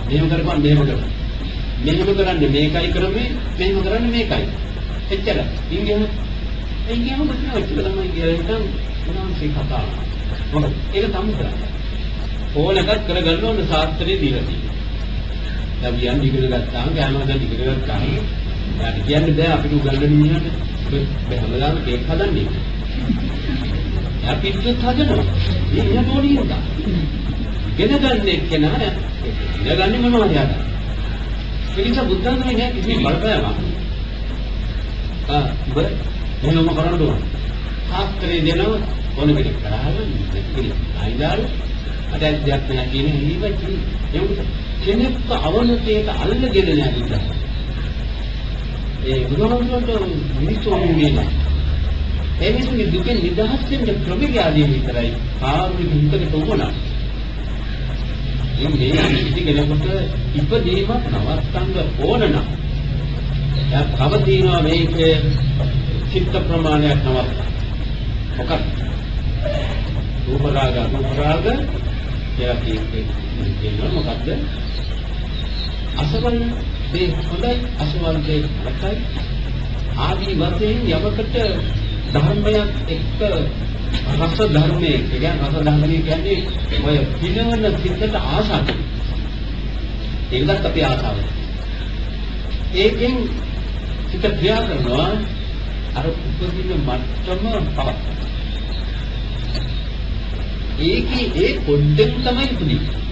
මෙහෙම කරපන් මෙහෙම කරපන්. මෙහෙම කරන්නේ මේකයි කරන්නේ මෙහෙම කරන්නේ මේකයි. එච්චර. ඉංග්‍රීසි ඒක මොකද තමයි කියලා හිතන් උනාන්සේ කතා. මොකද ඒක තමයි කරන්නේ. ඕන එකක් කරගන්න ඕන ශාස්ත්‍රයේ දීලා තියෙනවා. දැන් කියන්නේ ඉගෙන ගත්තාම ගෑනවදන් ඉගෙන ගත්තාම යාට කියන්නේ බෑ අපිට උගන්වන්න මිනිහට බෑ හැමදාම කේක් හදන්නේ. යා පිටුත් හදනවා. මේ ඉන්න ඕනේ නේද? ඉගෙන ගන්න එක්කෙනා ඉගෙන ගන්න මොනවද යාට? ඒ නිසා බුද්ධාගමේ නෑ කිසි බලපෑමක්. ඔබ මොනම කරන්න ඕන. ශාස්ත්‍රයේ දෙනව ඕන කෙනෙක් කරාම ඉතින් ආයිදාරු අද දෙයක් නෑ කියන්නේ ඉනිවචි. කෙනෙක්ව අවනතයට අල්ලගෙන නැගිටලා ඒ බුදුහාමුදුරුවෝ මිනිස්සු වුණේ ඒ මිනිස්සුගේ දුකෙන් නිදහස් වෙන්න ප්‍රතිගාදී විතරයි ආරුණි හිතකට උවනා මේ ඉතිගෙනකොට ඉපදීමක් නවත්තන්න ඕන නම් එයා තව තියෙනවා මේක චිත්ත ප්‍රමාණයක් නවත්ත මොකක්ද රූප රාග කියලා කියන්නේ මොකක්ද අසවල් දේ හොඳයි අසවල් දේ නරකයි ආදී වශයෙන් යමකට ධර්මයක් එක්ක රස ධර්මයේ කියන්නේ රස ධර්මයේ කියන්නේ ඔය පිනවන සිතට ආසාව ඒකත් අපේ ආසාව ඒකෙන් සිත ක්‍රියා කරනවා අර උපදින මට්ටම පවත් ඒකේ ඒ පොඩ්ඩක් තමයි පුදුයි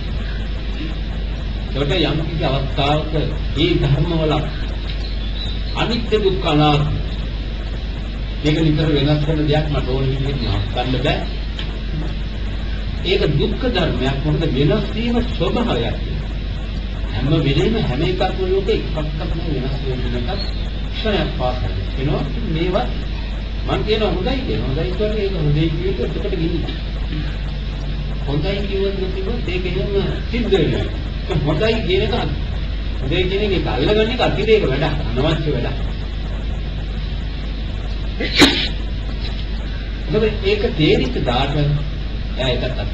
ඒකට යම් කිසි අවස්ථාවක මේ ධර්මවල අනිත්‍ය දුක්ඛ අනාත්ම මේක නිතර වෙනස් වෙන දෙයක් මට ඕන විදිහට නවත්තන්න බෑ. ඒක දුක්ඛ ධර්මයක්. මොකද වෙනස් වීම ස්වභාවයක්. හැම වෙලෙම හැම එකක්ම ලෝකේ එකක්වත් වෙනස් වෙන එකක් ක්ෂණයක් පාසා වෙනවා. මේවා මම කියනවා හොඳයි කියලා. හොඳයි කියන්නේ ඒක හොඳයි කියුවොත් එතකොට ගිහින්. හොඳයි කියුවොත් ඒක එහෙම සිද්ධ වෙනවා. ඒක හොඳයි කියන එක හොඳයි කියන එක අල්ලගන්න එක අතිරේක වැඩක්. අනවශ්‍ය වැඩක්. මොකද ඒක තේරිච්ච දාට එයා එකක් අත්ද.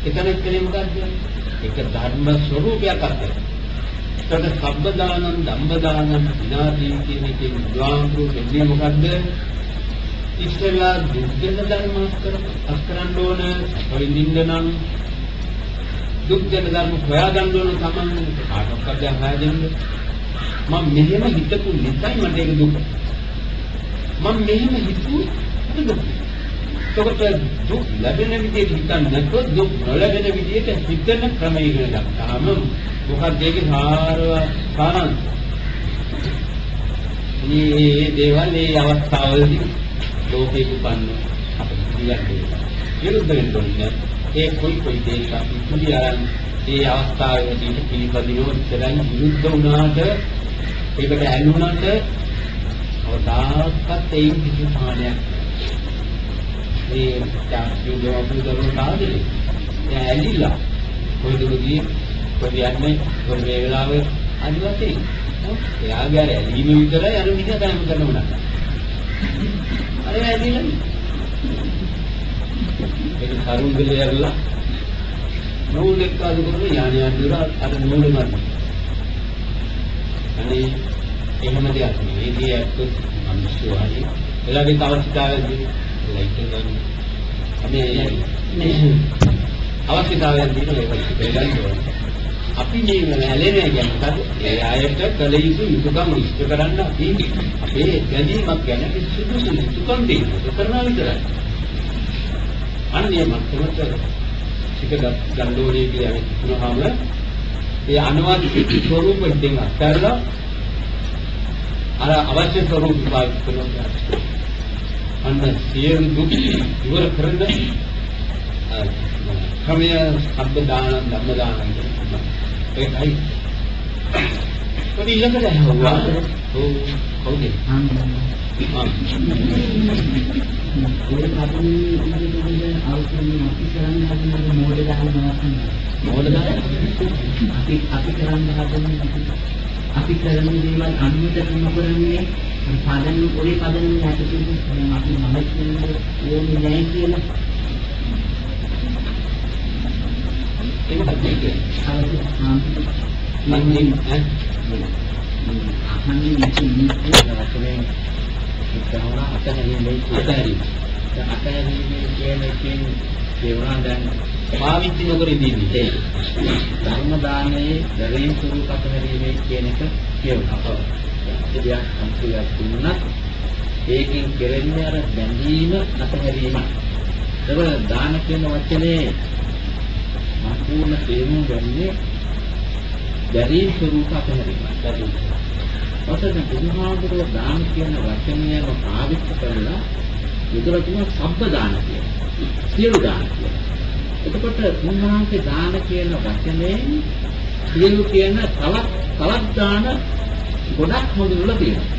එතන එක්කනේ මොකද්ද? ඒක ධර්ම ස්වરૂපයක් අත්ද. ඒකට සබ්බදානං ධම්මදානං විනාදී කියන එකේ බුදුහාමුදුරු කියන්නේ මොකද්ද? ඉස්සෙල්ලා දුක්ඛ ධර්ම අස්කරන්න ඕන, අපවිඳින්න නම් දුක්ඛ ධර්ම හොයාගන්න ඕන තමයි කාටවත් හොයාගන්න. මම මෙහෙම හිතපු නිසායි මට ඒක දුක. මම මෙහෙම හිතුවේ දුක. ඒකට දුක් ලැබෙන විදිහට හිතන්නේ නැත්නම් දුක් නොලැබෙන විදිහට හිතන ක්‍රමය ඉගෙන ගන්නවා. මොකක්ද ඒකේ සාරාංශය? මේ දේවල් මේ අවස්ථාවලදී ලෝකේ උපන්න අපිට කියන්නේ විරුද්ධ වෙන්න ඕනේ. ඒ කොයි දෙයක ඉතිරි අරන් ඒ අවස්ථාවේදී පිළිපදිනෝ ඉතරම් විරුද්ධ වුණාට ඒකට ඇලුනට අවදාකත් ඒ කිසි සාහනයක් මේ තාක්ෂණික වපුදරන කාදේ ඇලිලා කොයිදෝදී කොරියන්නේ කොයි වේලාවේ අනිවාර්යයි එයාගේ අර ඇලීම විතරයි අර විදිහ ගන්න කරනවා අර ඇලිලා ඒක කරුණදේ ඇරලා නූල් එක්ක අද කරන යානිය අඳුර අර නූල් මත අනේ එහෙම දෙයක් නෙවෙයි ඒකත් අනුශෝහයි එලාගේ අවශ්‍යතාවයදී ලයිට් එක ගන්න මේ අවශ්‍යතාවයන් දිනන ඒකත් බලන්න ඕනේ අපි මේ ඇලෙන්නේ කියන්නේ ඒ ආයත කල යුතු යුතුයකම් ඉෂ්ට කරන්න අපි අපේ ගැනීමක් ගැන සුදුසු යුතුයකම් දෙන්න කරනවා විතරයි අන්නේ මත්තමත ටික ගන්නෝනේ කියන්නේ තුනම ඒ අනවශ්‍ය ස්වરૂප දෙන්න අත්හැරලා අර අවශ්‍ය ස්වરૂප පාවිච්චි කරනවා අන්න සියලු දුක් ඉවර කරන ක්‍රමය සම්බදාන ධම්මදාන ඒකයි පොඩි ළඟට හවුවා කවුද ඒක අපි ඉන්නේ අවුරුදු අපි කරන්න හදන මොඩල් ගන්න මොකද අපි කරන්න හදන අපි කරන දේවල් අනුමත කරනකොරන්නේ පදන්න පොඩි පදන්න නැතිනම් අපි මම කියන්නේ ඕනේ නැහැ කියලා ඒක තමයි මන්නේ අහන්නේ නැති ඉස්සරහට අතහැරීමේ කියන එකෙන් ඒවා දැන් පාවිච්චි නොකර ඉඳින්නේ ධර්ම දානයේ දරේ ස්වරූප අතහැරීමේ කියන එක කියනවා. දෙයක් සම්පූර්ණයක් වුණත් ඒකෙන් කෙරෙන්නේ අර බැඳීම අතහැරීම. ඒක දාන කියන වචනේ සම්පූර්ණ තේරුම් ගන්නේ දරේ ස්වරූප අතහැරීම. ඔතන බුදුහාමුදුරුවෝ දාන කියන වචනයම පාවිච්චි කරලා බුදුරජාණන් සබ්බ දාන කියලා. සියලු දාන කියලා. එතකොට උන්වහන්සේ දාන කියන වචනේ සියලු කියන තවත් දාන ගොඩක් හඳුන්වලා තියෙනවා.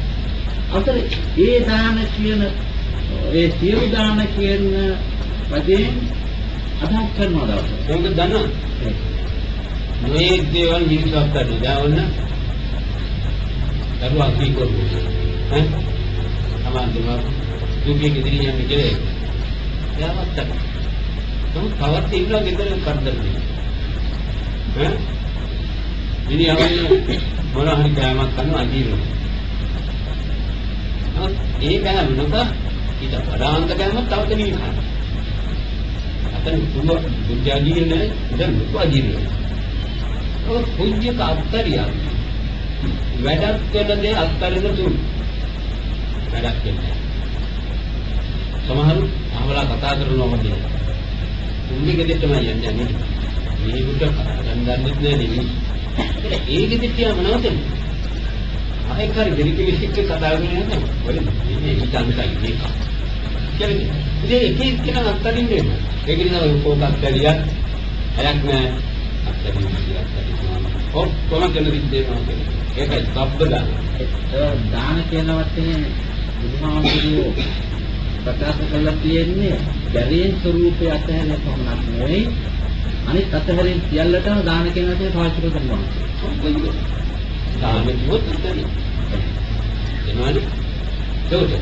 අතර ඒ දාන කියන ඒ සියලු දාන කියන වචෙන් අදහස් කරනවා දවස්. ඒක දන්න. මේ දේවල් මිනිස්සුන්ට දාවන්න දරුවා කීකෝ ඈ අමාන්දම දුකේ ඉදිරිය යන්නේ කියලා එයාවත් තවත් ඉන්නවා ගෙදර කරදර දෙන්නේ ඈ ඉනියවන්නේ මොන හරි කෑමක් කරනවා අදීනවා ඒ කෑම නොක ඊට වඩාන්ත කෑමක් තව දෙනින් කනවා අතන දුජාදීන දැන් දුජාදීන ඔය පුජ්‍ය කාත්තරියක් වැඩක් කරන දේ අත්හැරෙන තුරු වැඩක් වෙන්නේ සමහරු අහවලා කතා කරනවා වගේ උන්ගේ ගෙදරටම යන්නේ මේකට කතා ගන්නෙත් නෑ නෙමෙයි ඒ ගෙදරට යම නවතන ආයෙත් හරි දෙලිකෙලික් එක්ක කතා කරගෙන යනවා. ඔය මේ හිතන්කයි මේක. කියන්නේ ඉතින් එක එක්කෙනා අත්තරින් දෙන්න. ඒක නිසා ඔය පොතක් ඇලියක් අයක් නෑ. අත්තරින් කියලා ඔක්කොම කරන විදිහේම ඒකයි සබ්බදා. දාන කියන වචනේ බුදුහාමුදුරුවෝ ප්‍රකාශ කරලා තියෙන්නේ ගැලීම් ස්වરૂපයේ අතහැරලා පමණක් නෙවෙයි අනිත් අතහැරීම් සියල්ලටම දාන කියන වචනේ පාවිච්චි කරනවා. දාන කිව්වොත් ඉතින් එනවානේ. ඒකට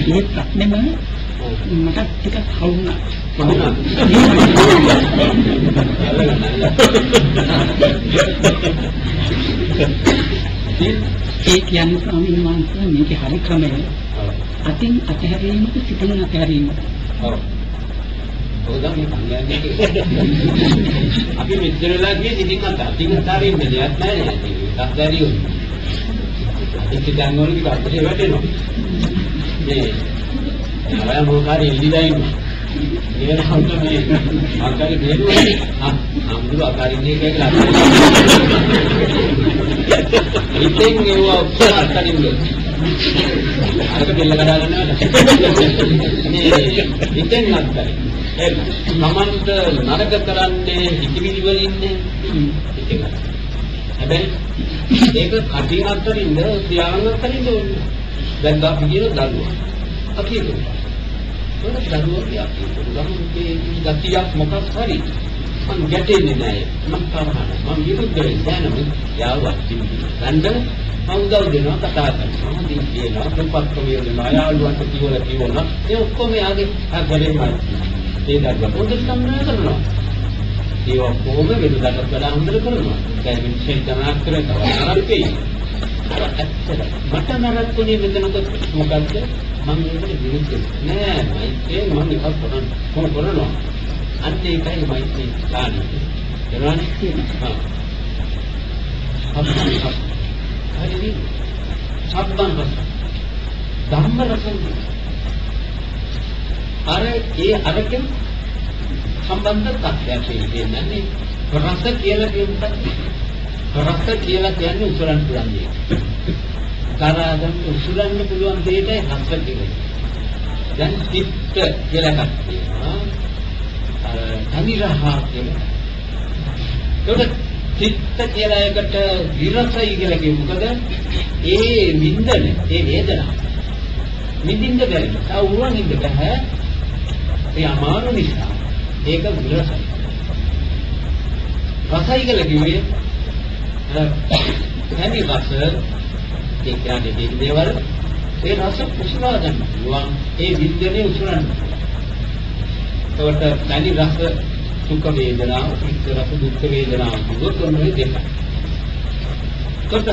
ඒත් ප්‍රශ්නේම මට ටිකක් හවුනා. ඒ කියන්නේ ස්වාමීන් වහන්සේ මේකේ හරි ක්‍රමය. අතින් අතහැරීමක සිතින් අතහැරීම. ඔව්. ඔයගොල්ලෝ මේ කන්නේ අපි මෙච්චර වෙලා ගියේ ඉතින් අතින් අතහැරීම දෙයක් නැහැ නේද? අතහැරියෝ. ඒක දැන් ඕන කිව්වා අපිට වැටෙනවා. මේ අය මොකාරි ඉඳලා ඉන්නවා. මේ හම්ත මේ අක්කගේ බේරුවේ අම්දුර අකාරින්නේ කියලා. ඉතින් ඒව ඔක්කොම අත්හරින්න. අරක බෙල්ල කඩාගෙන මේ ඉතින් අත්හරින්න. ඒ සමන්ත නරක කරන්නේ හිතවිලි වලින්නේ. ඉතින් හැබැයි ඒක කටින් අත්හරින්න ක්‍රියාවෙන් අත්හරින්න ඕනේ. දැන් අපි කියන දරුවා. අපි දරුවා ගමන්ගේ ගතියක් මොකක් හරි මම ගැටෙන්නේ නැහැ මම තරහන මම විරුද්ධයි දැනම යාවත් තිබුණා මම උදව් දෙනවා කතා කරනවා මම කියනවා දෙපත් කොමියුනේ යාළුවන්ට කිව්වලා ඒ ඔක්කොම යාගේ අගලෙමයි ඒ දරුවා පොඩ්ඩක් සම්මත කරනවා ඒ ඔක්කොම වෙනදාට වඩා හොඳට කරනවා දැන් මේ ශේතනාක් කරනවා අරකේ මට නරකුනේ මෙතනක මොකද්ද මම මේකට විරුද්ධ නෑ මයිකේ මම එකක් කරනවා අන්න ඒකයි මයිකේ කාණි එනවනේ හා හරි සබ්බන් රස ධම්ම රසෙන් අර ඒ අරකින් සම්බන්ධතාවයක් තියෙන්නේ රස කියලා කියුම්පත් රස කියලා කියන්නේ උසලන්න පුළුවන් දෙයක්. කරාදම් උසලන්න පුළුවන් දෙයටයි රස කියන්නේ. දැන් චිත්ත කියලා එකක් තියෙනවා. තනිරහා කියලා. ඒකට චිත්ත කියලා එකට විරසයි කියලා කියමු. මොකද ඒ විඳන ඒ වේදනාව විඳින්න බැරි. අවුරුන් ඉන්න බෑ. ඒ අමාරු නිසා ඒක විරසයි. රසයි කියලා කිව්වේ තනි රස ඒ කියන්නේ දේවල් ඒ රස උසුලා ගන්න පුළුවන් ඒ විද්‍යනේ උසුලන්න. ඒකට තනි රස සුඛ වේදනා පිට රස දුක් වේදනා දුක මොනේ දෙක. කොට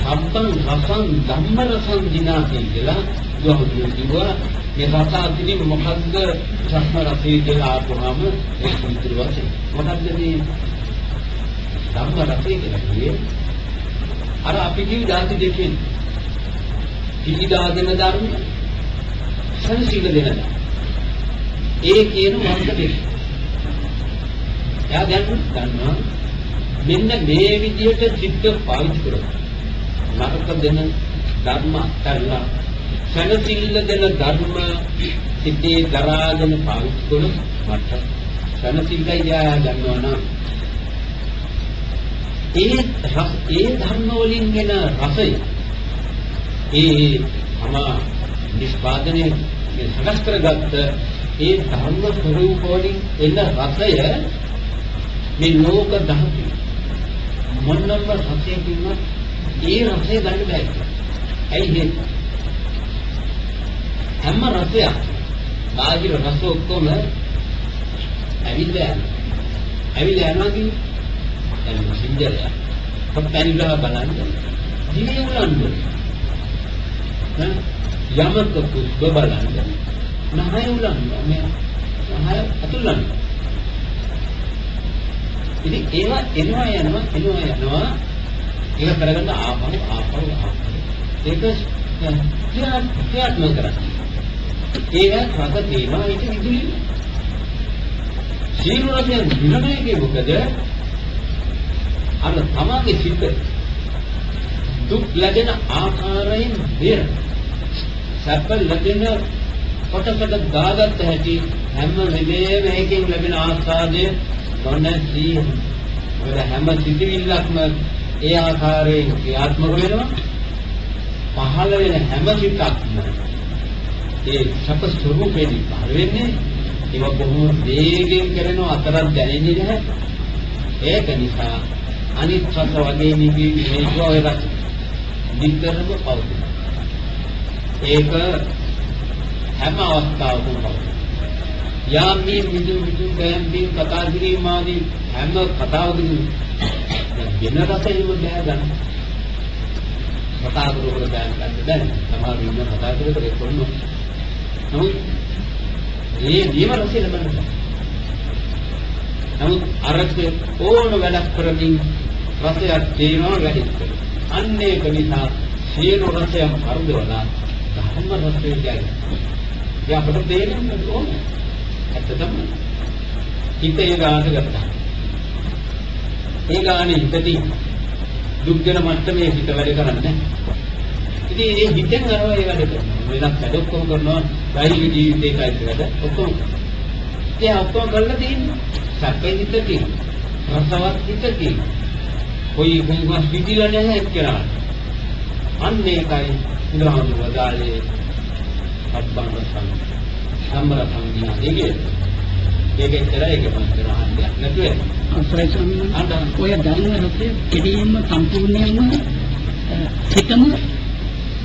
සම්පන් රසං ධම්ම රසං දිනාති කියලා දුහුදු කිව්වා මේ රස අදින් මොකද්ද ධම්ම රසේ කියලා ආපුවාම ඒ සුන්දර වශයෙන් මොකද්ද මේ ධම්ම රසේ කියලා කියේ අර අපි කිව් ධාති දෙකෙන් පිළිදා දෙන ධර්ම සංසිඳ දෙන ධර්ම ඒ කියන වර්ග දෙක. එයා දැන් ගන්නවා මෙන්න මේ විදිහට චිත්ත පාවිච්චි කරනවා. නරක දෙන ධර්ම අත්හැරලා සංසිඳ දෙන ධර්ම සිටේ දරාගෙන පාවිච්චි කරන මට සංසිඳයි යා ගන්නවා නම් ඒ ධර්ම වලින් එන රසය ඒ නිෂ්පාදනයේ සකස් කරගත්ත ඒ ධර්ම ස්වરૂප වලින් එන රසය මේ ලෝක ධාතු මොනම රසයකින්ම ඒ රසය ගන්න බෑ. ඇයි ඒ හැම රසයක් බාහිර රස ඔක්කොම ඇවිල්ලා යනවා කියන්නේ දැන් සිංහලයක් පොත්පැනිලා බලන්න දිනේ උලන්නේ යමක පුස්බ බලන්න නහය උලන්නේ මේ නහය අතුලන්නේ ඉතින් ඒවා එනවා යනවා ඒක කරගන්න ආපහු ඒක ක්‍රියාත්මක කරන්නේ ඒක රස තියෙනවා ඒක විදුලි සීරුවකින් නිරණයගේ මොකද අර තමගේ සිත් දුක් ලැබෙන ආකාරයෙන් බේර සැප ලැබෙන කොටකට දාගත්ත හැටි හැම වෙලේම එකකින් ලැබෙන ආස්වාදය මොනසී වල හැම සිතිවිල්ලක්ම ඒ ආකාරයෙන් ක්‍රියාත්මක වෙනවා පහළ වෙන හැම සිතක්ම ඒ සැප ස්වરૂපේදී පහළ වෙන්නේ ඒක බොහොම වේගෙන් කරන අතරක් දැනෙන්නේ නැහැ ඒක නිසා අනිත් රස වගේ මේක ඔය රස විතරම පවතින ඒක හැම අවස්ථාවකම පවතින යාම් මේ මිදු බෑම්බින් කතා කිරීම ආදී හැම කතාවකදී වෙන රසෙම බෑ ගන්න කතා කරුවකට බෑන් ගන්න බෑ සමහර වින්න කතා කරුවකට කොන්න නමුත් මේ නියම රසය ලබන්න නමුත් අරක ඕන වැඩක් කරමින් රසයක් තේනවා වැඩි අන්න ඒක නිසා සියලු රසයන් පරිදවලා ධර්ම රසය කියන්නේ අපට තේරෙන්න ඕනේ ඇත්ත තමයි හිතේ ගාන ගත්තා ඒ ගානේ හිතදී දුක් වෙන මට්ටමේ හිත වැඩ කරන්නේ ඉතින් මේ හිතෙන් අරව ඒ වැඩ කරනවා වෙනත් වැඩ ඔක්කොම කරනවා බාහිර ජීවිතේකයි වැඩ ඔක්කොම ඒ ඔක්කොම කරලා තියෙන්නේ සැපේ හිතකින් රසවත් හිතකින් කොයි මොකක් පිටිලා නැහැ කියලා අන්න ඒකයි උදාහරණ වදාලේ අත්බංග සම්මර සංඥා දෙකේ ඒකෙන් කරා ඒක මම කරන්නේ නැතුව අවසරයි ස්වාමීන් වහන්සේ ඔය ධර්ම රසය කෙටියෙන්ම සම්පූර්ණයෙන්ම හිතම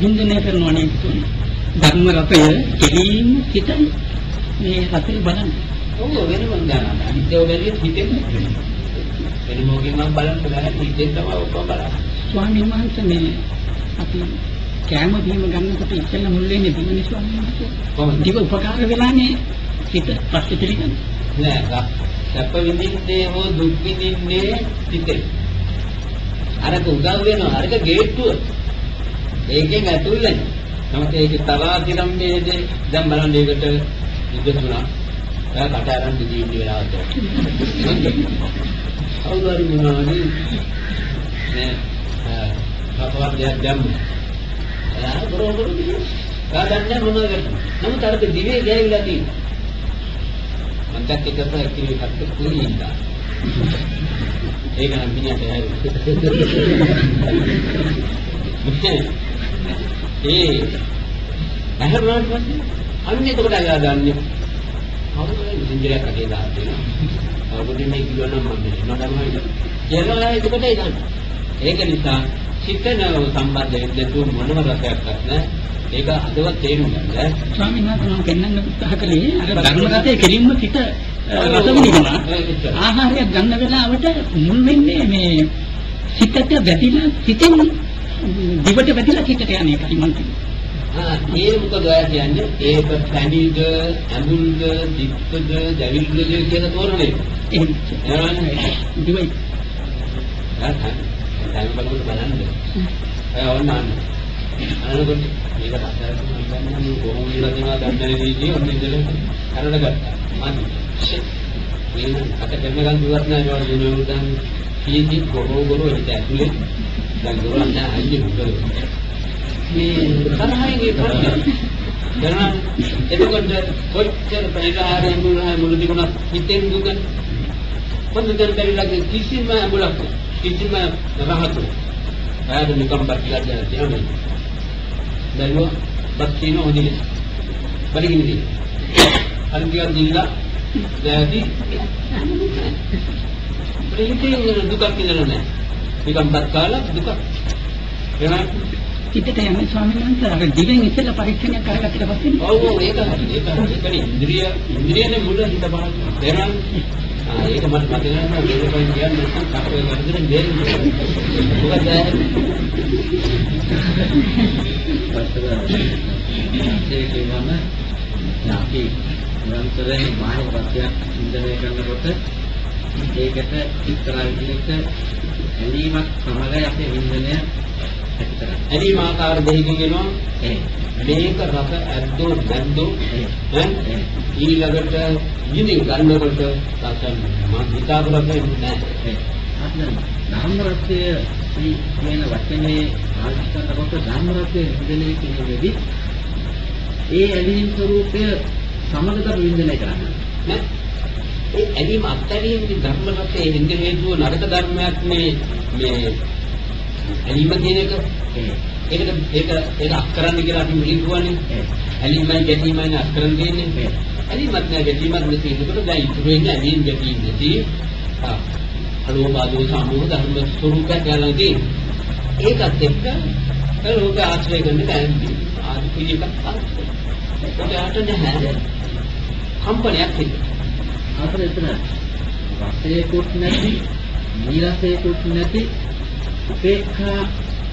වින්දනය කරනවා නේද ධර්ම රසය කෙටියෙන්ම හිත මේ රසය බලන්න ඔව් වෙනම ගන්නවා අනිත්‍යව බැරිය හිතෙන් වෙන මොකකින් මම බලන්න බෑ හිතෙන් තමයි ඔක්කොම බලන්නේ ස්වාමීන් වහන්සේ මේ අපි කැම බීම ගන්නකොට ඉස්සෙල්ලා මුල් වෙන්නේ දිවනේ ස්වාමීන් වහන්සේ කොහොමද දිව උපකාර වෙලානේ හිත පස්සේ පිළිගන්න නෑ සැප විඳින්නේ හෝ දුක් විඳින්නේ හිතේ අරක උදව් වෙනවා අරක ගේට්ටුව ඒකෙන් ඇතුල් වෙනවා නමුත් ඒක තරාතිරම්මේදී දැන් බලන්න ඒකට ඉඳුණා කට අරන් දිවි වෙලාවට අවුරුදු මොනවානේ නේ අපවත් දැම්ම එයා බරෝබර ගාදන්නේ මොනවද නමුත් අර දිවේ ගෑවිලා තියෙනවා මම දැක්ක එක කිරිකට කුලින්දා ඒක නම් මිනිහට ඒ නැහරුණාට පස්සේ අන්න එතකොට අයා දන්නේ කවුරුද ඉන්ජිනේරයක් අතේ දාලා තියෙනවා අවුරුදු මේ කිලෝ නම් මම නඩමයි කියලා එතකොට ඒ ගන්න ඒක නිසා චිත්තන සම්බන්ධ වෙද්දී මොනම රසයක්වත් නැහැ ඒක අදවත් තේරුම් ගන්න ස්වාමීන් වහන්සේ මම පෙන්වන්න උත්සාහ කළේ අර ධර්ම රසයේ කෙලින්ම සිත රස විඳිනවා ආහාරයක් ගන්න වෙලාවට මුල් වෙන්නේ මේ සිතට වැදිලා සිතෙන් දිවට වැදිලා සිතට යන එකයි මම කියන්නේ ඒ මොකද ඔයා කියන්නේ ඒක පැණිද ඇඹුල්ද දිත්තද දැවිල්ද කියලා තෝරන්නේ එහෙනම් දිවයි දැන් බලන්න අය වුණාන අනකොට මේක රසයෙන් ගන්න කොහොම ඉලා දෙනවා දැන්නේදී ඔන්න ඉඳලා කරලා ගත්තා මම මේ අත දෙන්න ගන්න දුවත් නෑ ඒවා දුන්නා කීටි ගොරෝ ඉත ඇතුලේ දැන් දුරන්න අයියේ මුදල් මේ තරහින් ප්‍රශ්න දැන් එතකොට කොච්චර පරිහාරයෙන් මුළු දිගුණක් හිතෙන් දුක පොදුතර පරිලක් කිසිම අඹලක් කිසිම රහතු ආයත නිකම් බක්ලා දැන දැනුව බක්කින හොදිලි බලිගිනි අන්තිම දිනලා දැදී ප්‍රේතේ දුකක් ඉඳලා නැහැ නිකම් බක්කාලා දුක එහෙනම් හිතට යන්නේ ස්වාමීන් වහන්සේ අර දිවෙන් ඉස්සෙල්ලා පරීක්ෂණයක් කරගත්තට පස්සේ ඔව් ඒක හරි ඉන්ද්‍රියනේ මුල හිත බලන්න එහෙනම් ඒක මට මතක නැහැ මේක පයින් කියන්නේ අපේ වර්ධන දෙන්නේ මොකද ඒකේම අපි නිරන්තරයෙන් බාහිර ප්‍රත්‍යක් ඉන්දනය කරනකොට ඒකට එක්තරා විදිහක ඇලීමක් සමගයි අපේ වින්දනය ඇති කරන්නේ. ඇලීම ආකාර දෙකකින් එනවා. මේක රස ඇද්දෝ නැද්දෝ ඊළඟට විඳින් ගන්නකොට රස මම හිතාපු රසෙ නෑ. ධර්ම රසය කියන වචනේ පාවිච්චි කරනකොට ධර්ම රසය විඳිනේ කියනදී ඒ ඇලීම් ස්වરૂපය සමගතව විඳිනේ කරන්නේ නෑ. ඒ ඇලීම අත්හැරීමේ ධර්ම රසයේ හිඳ හේතුව නරක ධර්මයක් මේ ඇලීම කියන එක. ඒක අක්කරන්න කියලා අපි මුලින් කියවනේ. ඇලීමයි ගැටීමයි අක්කරන්න දෙන්නේ. ඇලීමත් නෑ ගැටීමත් නැති ඒකට දැන් ඉතුරු වෙන්නේ ඇලීම් ගැටීම් නැති. අලෝභ සමෝහ ධර්ම ස්වરૂපයක් යනවා තියෙන්නේ. ඒකත් එක්ක ලෝක ආශ්‍රය කරන දැන්නේ ආදි පිළිකක් තමයි. ඒකට නැහැ. කම්පනයක් තියෙනවා. අපිට එතන රසයකුත් නැති, නිරසයකුත් නැති උපේක්ෂා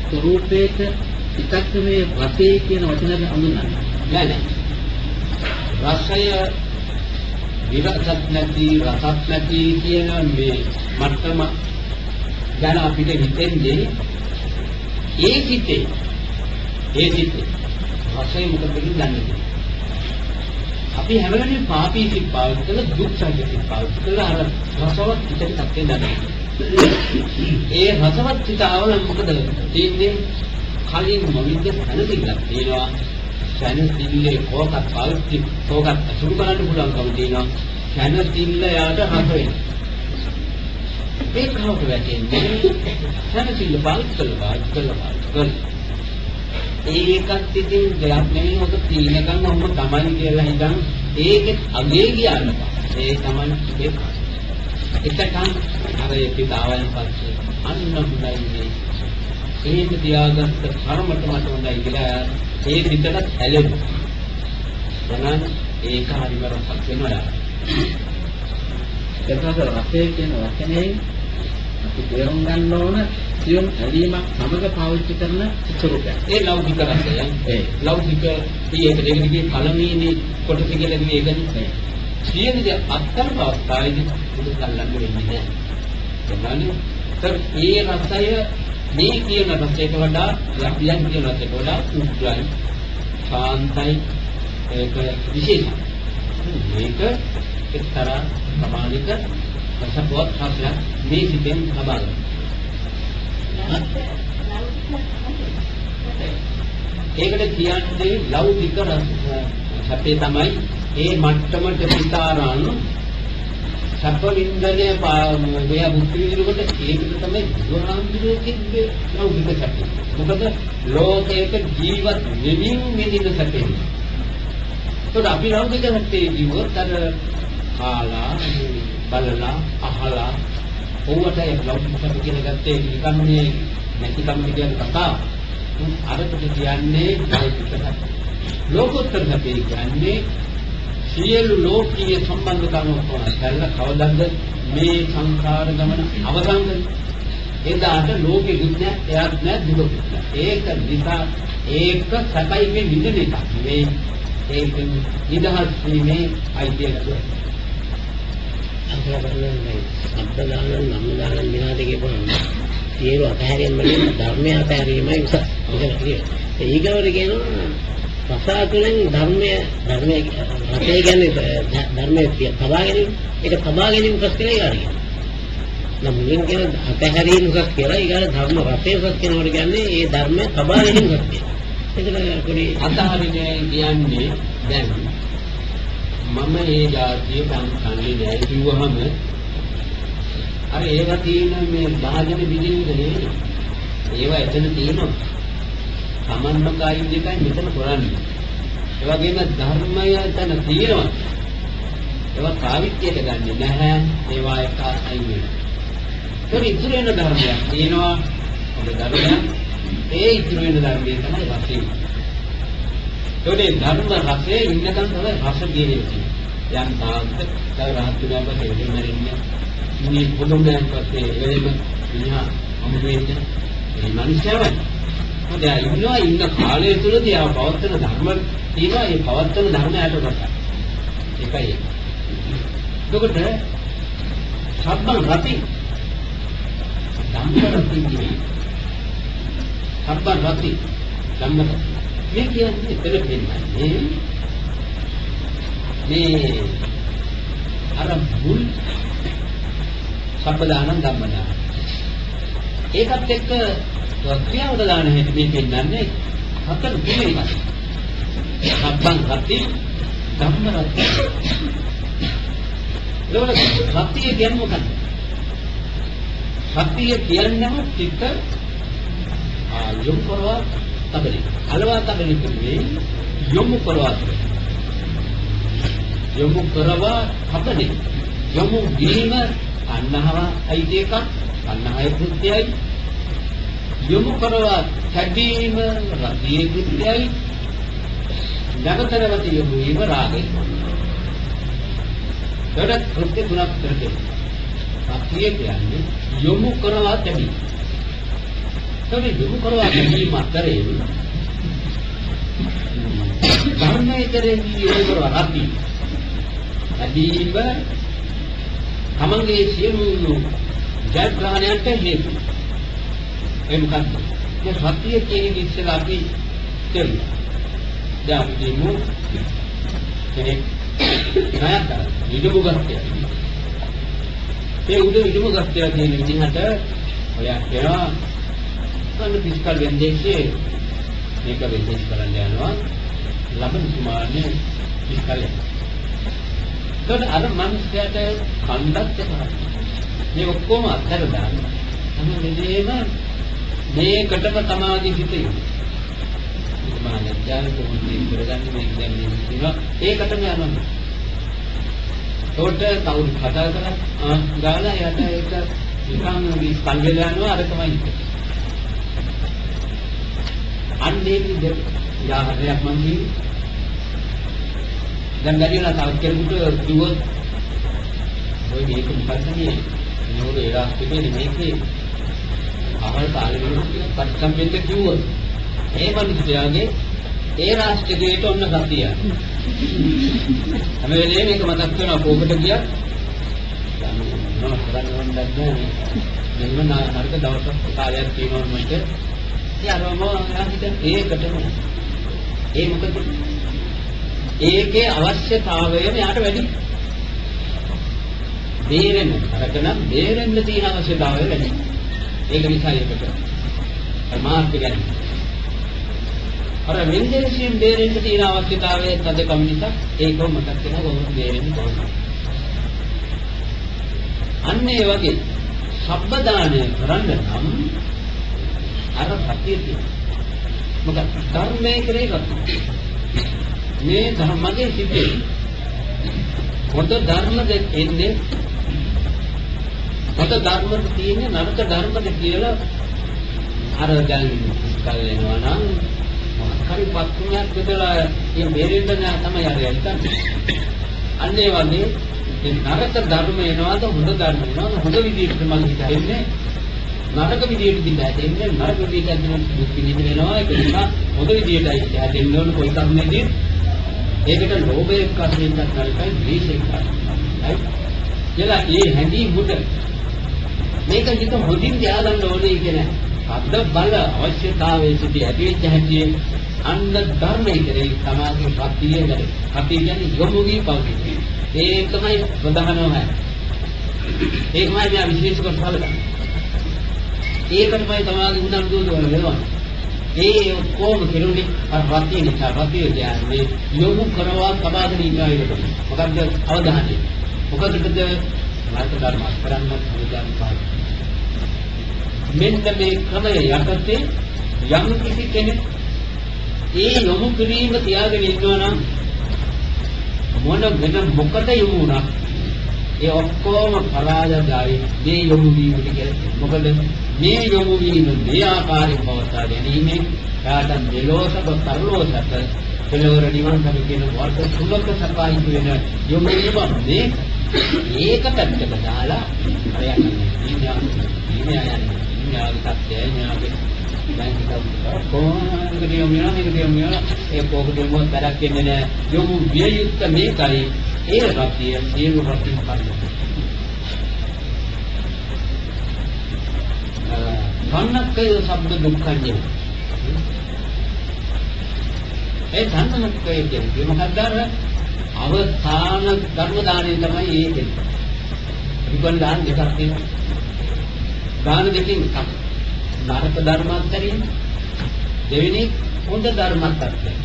ස්වરૂපයක පිටක් මේ රසය කියන වචනයෙන් හඳුන්වන්නේ. නෑ. රසය විරසත් නැති, රසත් නැති කියන මේ මට්ටම ගැන අපිට හිතෙන්නේ ඒ සිතේ රසය මොකද කියන්නේ? අපි හැම වෙලේම පාපී සිත් පාවිච්චි කරලා දුක් සහිත සිත් පාවිච්චි කරලා අර රසවත් පිටට තත්ත්වෙ දානවා. ඒ රසවත් සිතාවල මොකද තියෙන්නේ? කලින් මොවිද්ද හැනසිල්ලක් තියෙනවා. හැනසිල්ලේ කෝකක් පාවිච්චි කෝකක් අසුරු කරන්න පුළුවන්කම තියෙනවා. හැනසිල්ල යාට රස වෙනවා. ඒක කවුද වැටෙන්නේ? හැනසිල්ල පාවිච්චි කරලා ඒකත් ඉතින් දෙයක් නෙවෙයි ඔක තීනකම් ඔහොම තමයි කියලා හිතන් ඒකෙත් අගේ ගියාම ඒ තමයි ඒක. එතකන් අර පිටාවයන් පස්සේ අන්න හොඳයි ඒක තියාගත්ත කර්මත මට හොඳයි කියලා ඒ පිටට ඇලෙනවා. දැන් ඒක හරිම රසක් වෙනවා. එතකොට රසය කියන වචනේ අපි තේරුම් ගන්න ඕන සියුම් ඇලීමක් සමග පාවිච්චි කරන ස්වරූපයක්. ඒ ලෞකික රසය. ලෞකික ඒකේ පළවෙනි කොටස කියලා කිව්වේ ඒකනේ. සියලුද අත්තර අවස්ථාවේදී මුදල් ගන්න වෙන්නේ නැහැ. ඒ රසය මේ කියන රසයට වඩා යම් කියන රසයට වඩා උග්‍රයි, ශාන්තයි, ඒක විශේෂයි. මේක එක්තරා ප්‍රමාණික රසවත් රසයක් මේ සිතෙන් ලබා ගන්න. ඒකට කියන්නේ ලෞකික සැපේ තමයි ඒ මට්ටමට පිටාරන් සැප වින්දනය මෙය මුක්ති විඳිනකොට ඒකට තමයි බුදුහාමුදුරුවෝ කිව්වේ ලෞකික සැපේ. මොකද ලෝකයක ජීවත් වෙමින් විඳින සැපේ. ඒකට අපි ලෞකික සැපේ ජීවත් අර කාලා බලලා අහලා ඔව්වට ලෞකික සැප කියලා ගත්තේ නිකන් මේ නැතිකම් කියන කතාව. අරකට කියන්නේ ලෞකික සැප. ලෝකෝත්තර සැපේ කියන්නේ සියලු ලෝකීය සම්බන්ධකම් ඔක්කොම කවදාද මේ සංඛාර ගමන අවසන් වෙන්නේ. එදාට ලෝකෙ දුන්නේ එයාත් නෑ දුක. ඒක නිසා ඒක සැපයි මේ විඳින එක. මේ ඒක නිදහස් වීමේ අයිතිය ලැබුවා. අන්තරවලන්නේ සම්පදාන නම්දාන විනාද කියපුවම සියලු අතහැරීම වලින් ධර්මය අතහැරීමයි උසස්. ඊගොල්ලෝ කියනවා රසාතුලෙන් ධර්මයේ රසය කියන්නේ ධර්මයේ තබා ගැනීම. ඒක තබා ගැනීම උසස් කියලා ඉගාරිය. නම් මුලින් කියන අතහැරීම උසස් කියලා ඊගාර ධර්ම රසය උසස් කියනවට කියන්නේ ඒ ධර්මය තබා ගැනීම උසස් කියලා. ඒක පොඩි අතහරින්නේ කියන්නේ දැන් මම ඒ જાතිය කන්නේ නැහැ කිව්වහම අර ඒවා තියෙන මේ භාජන බිඳින්න නෙවෙයි. ඒවා එතන තියෙනවා. සමන්මකයින් දෙකයි මෙතන කරන්නේ. ඒ වගේම ධර්මය එතන තියෙනවා. ඒවා කාවිත්‍යයට ගන්නෙ නැහැ. ඒවා එක අයින් වෙනවා. ඒක ඉතුරු වෙන ධර්මයක් තියෙනවා. ඔබ ධර්මයක්. ඒ ඉතුරු වෙන ධර්මයේ තමයි රසය. ඒකේ ධර්ම රසයේ ඉන්නකන් තමයි රස දෙන්නේ. යම් තාන්ත රහත් වෙනවා පස්සේ මෙරින්නේ. මේ පොඩුම්යන් පස්සේ වෙලෙම විහා අමුදෙන්නේ. මේ මනුෂ්‍යයන් මොකද ඉන්න කාලය තුලදී ආ පවත්තන ධර්ම තියෙනවා. ඒ පවත්තන ධර්මයට රසයි. ඒකයි. එතකොට සම්බන් රති ධම්මරති කියන්නේ සම්බන් රති ධම්මරති මේ කියන්නේ එතන පෙන්නන්නේ මේ අර මුල් සම්පදානං ධම්මදාන ඒකත් එක්ක ක්‍රියාවට දාන හැටි මේ පෙන්නන්නේ හතර තුනේ එකක්. සම්බන් රත්ති ධම්ම රත්ති. ඒක රත්ති කියන්නේ මොකක්ද? රත්ති කියන්නේම චිත්ත යොමු කරවා තබලි. අලවා තබලි කියන්නේ යොමු කරවා. යොමු කරවා තබලි. යොමු වීම අන්නහව අයිති එකක්. අන්නහය කෘත්‍යයි. යොමු කරවා කැඩීම රතියේ කෘත්‍යයි. නගතරවති යොමු වීම රාගය. ඒකට කෘත්‍ය තුනක් කරගෙන. රතිය කියන්නේ යොමු කරවා කැඩීම. ඒකට යොමු කරවා කැඩීම අතරේ ධර්මයේ යොමු කරවා රතිය. කැඩීම තමන්ගේ සියලු ජයග්‍රහණයන්ට හේතු. ඒ මොකක්ද? මේ සත්‍ය කියන එක ඉස්සෙල්ලා අපි තේරුම්. දැන් අපි කියමු කෙනෙක් ණයක් ගන්න. ඉදුමු ගත්තේ. ඒ ඉදුමු ගත්තේ කියන විදිහට ඔයා කියනවා මම ෆිස්කල් වෙන්දේකේ මේක වෙන්දේස් කරන්න යනවා. ලබන සුමානේ ෆිස්කල්. ඒකට අර මනුස්සයාට කණ්ඩක් එකක්. මේ ඔක්කොම අත්හැර දාන්න. අන්න මෙදේම මේකටම තමාගේ හිතේ. මම දැන් කොහොමද කරගන්නේ මේ කියන්නේ කියලා ඒකටම යනවා. ඒකට කවුරු කතා කරා ගාලා යට ඒක නිකන් මේ ස්කන්ධය යනවා අර තමයි. අන්නේ විදිහට යාහරයක් මම කියන්නේ. දැන් බැරිලා තව කෙනෙකුට කිව්වොත් ඔය මේක මොකක්ද මේ නෝර ඒ රාස්තිකේ මේකේ අවල් කාලේ වෙනකොට පරිසම්පෙන්ද කිව්වොත් ඒ මිනිස්යාගේ ඒ රාස්තිකේට ඔන්න කතිය. හැම වෙලේම මේක මතක් වෙනවා කොකට ගියා. නම කරන්න ඕනද මෙන්න හරියට දවසක් කාලයක් තියෙනවා මට. යාරම ඒකටම ඒ මොකද ඒකේ අවශ්‍යතාවය යාට වැඩි. බේරෙන්න අරගෙන බේරෙන්න තියෙන අවශ්‍යතාවය වැඩි. ඒක නිසා ඒකට මාර්ග ගන්න. අර වෙන්දේසියෙන් බේරෙන්න තියෙන අවශ්‍යතාවය තදකම නිසා ඒකම මතක් වෙනවා කොහොමද බේරෙන්නේ කොහොමද. අන්න ඒ වගේ සබ්බදානය කරන්න නම් අර සතිය තියෙනවා. මොකද ධර්මයේ කරේකට මේ ධර්මයේ සිටේ හොඳ ධර්මද එන්නේ හොඳ ධර්මද තියෙන්නේ නරක ධර්මද කියලා අර දැන් කල් වෙනවා නම් මොකක්hari පත්තුණක් විතර මේ බේරෙන්න නෑ තමයි අර යන්නේ. අන්න ඒ වගේ මේ නරක ධර්ම එනවාද හොඳ ධර්ම එනවාද හොඳ විදිහට මම හිතන්නේ නරක විදිහට දිහාටෙන්නේ නරක විදිහට දින දුක් විඳින්න වෙනවා. ඒක නිසා හොඳ විදිහටයි දිහාටෙන්න ඕන කොයි කර්මයේදී ඒකට ලෝභයක් වශයෙන් දක්වන්නයි ද්වේෂයක් වශයෙන්. එලා මේ හැඟීම් මුද මේක හිත හොඳින් තියාගන්න ඕනේ කියන අද්ද බල අවශ්‍යතාවයේ සිටි ඇතිවෙච්ච හැටි අන්න ධර්මයේ කරේ සමාධිය ප්‍රතිය කරේ. අපි කියන්නේ යොමු වී පවතින. ඒකමයි ප්‍රධානම. ඒකමයි මේ විශේෂ කොට බලන්න. ඒකටමයි තමයි උනන්දු වෙනවා. ඒ කොහොම කෙරුණේ අර රතිය නිසා රතිය කියන්නේ යොමු කරවා සමාධි නිකායකට. මොකද්ද අවධානය? මොකදද මාර්ග ධර්ම කරන්න හොඳන් පාන. මෙන්න මේ ක්‍රමය යටතේ යම් කිසි කෙනෙක් ඒ යොමු කිරීම තියාගෙන ඉන්නවා නම් මොන වෙන මොකද යොමු වුණා ඒ ඔක්කොම පරාජයයි මේ යොමු වීමට කියලා. මොකද මේ යොමු වීම මේ ආකාරයෙන් පවත්වා ගැනීමෙන් කාට මෙලොවසක පරලොවසක කෙලවර නිවන් සම කියන වර්ග තුනක සපයි වෙන යොමු වීම මේ ඒක පැත්තකට දාලා හරියට ඉන්දියාවේ දැන් කොහොමද යොමු ඒ පොකේ මොකක් කරක් දෙන්නේ නැහැ. යොමු විය යුත්තේ මේකයි. ඒ රතිය සියලු රතිය කරනවා. ධන්නක්කය શબ્ද දුක්ඛංජය. ඒ ධන්නක්කය කියන්නේ මොකක්ද? අවසාන ධර්ම දාණය තමයි ඒකේ. විපන් දාන දෙකක් තියෙනවා. දාන දෙකෙන් එකක්. නරක ධර්මත් ඇරීම. දෙවෙනි හොඳ ධර්මත් අත්හැරීම.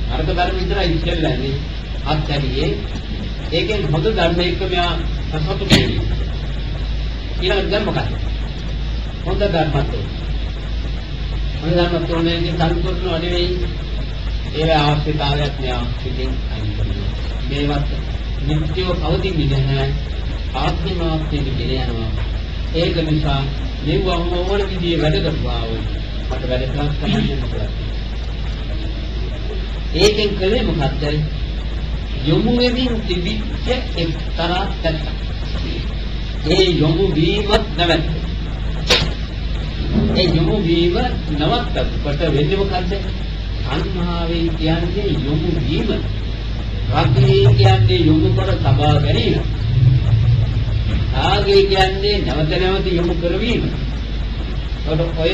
නරක ධර්ම විතරයි ඉස්සෙල්ලානේ අත්හැරියේ. ඒකෙන් හොඳ ධර්ම එක්ක මෙයා සතුටු වෙන්නේ. ඊළඟ දැන් මොකක්ද? හොඳ ධර්මත් ඕනේ. හොඳ ධර්මත් ඕනේ කියන්නේ සම්පූර්ණ නෙවෙයි. ඒ අවශ්‍යතාවයක් මෙයා පිටින් අයින් කරනවා. මේවත් නිත්‍යව පවතින්නේ නැහැ. ආත්මමාත්‍යෙට ගෙන යනවා. ඒක නිසා මෙවුවම ඕන විදිහේ වැඩ කරපුවා මට වැඩ කරන්න තමයි මොකද? ඒකෙන් කලේ මොකද්ද? යොමු වෙමින් තිබිච්ච එක්තරා තැනක්. ඒ යොමු වීමත් නැවත. ඒ යොමු වීම නවත්තකට වෙන්නේ මොකද්ද? අන්හාවේ කියන්නේ යොමු වීම. රාගය කියන්නේ යොමු කර තබා ගැනීම. ආගේ කියන්නේ නැවත නැවත යොමු කරවීම. ඔය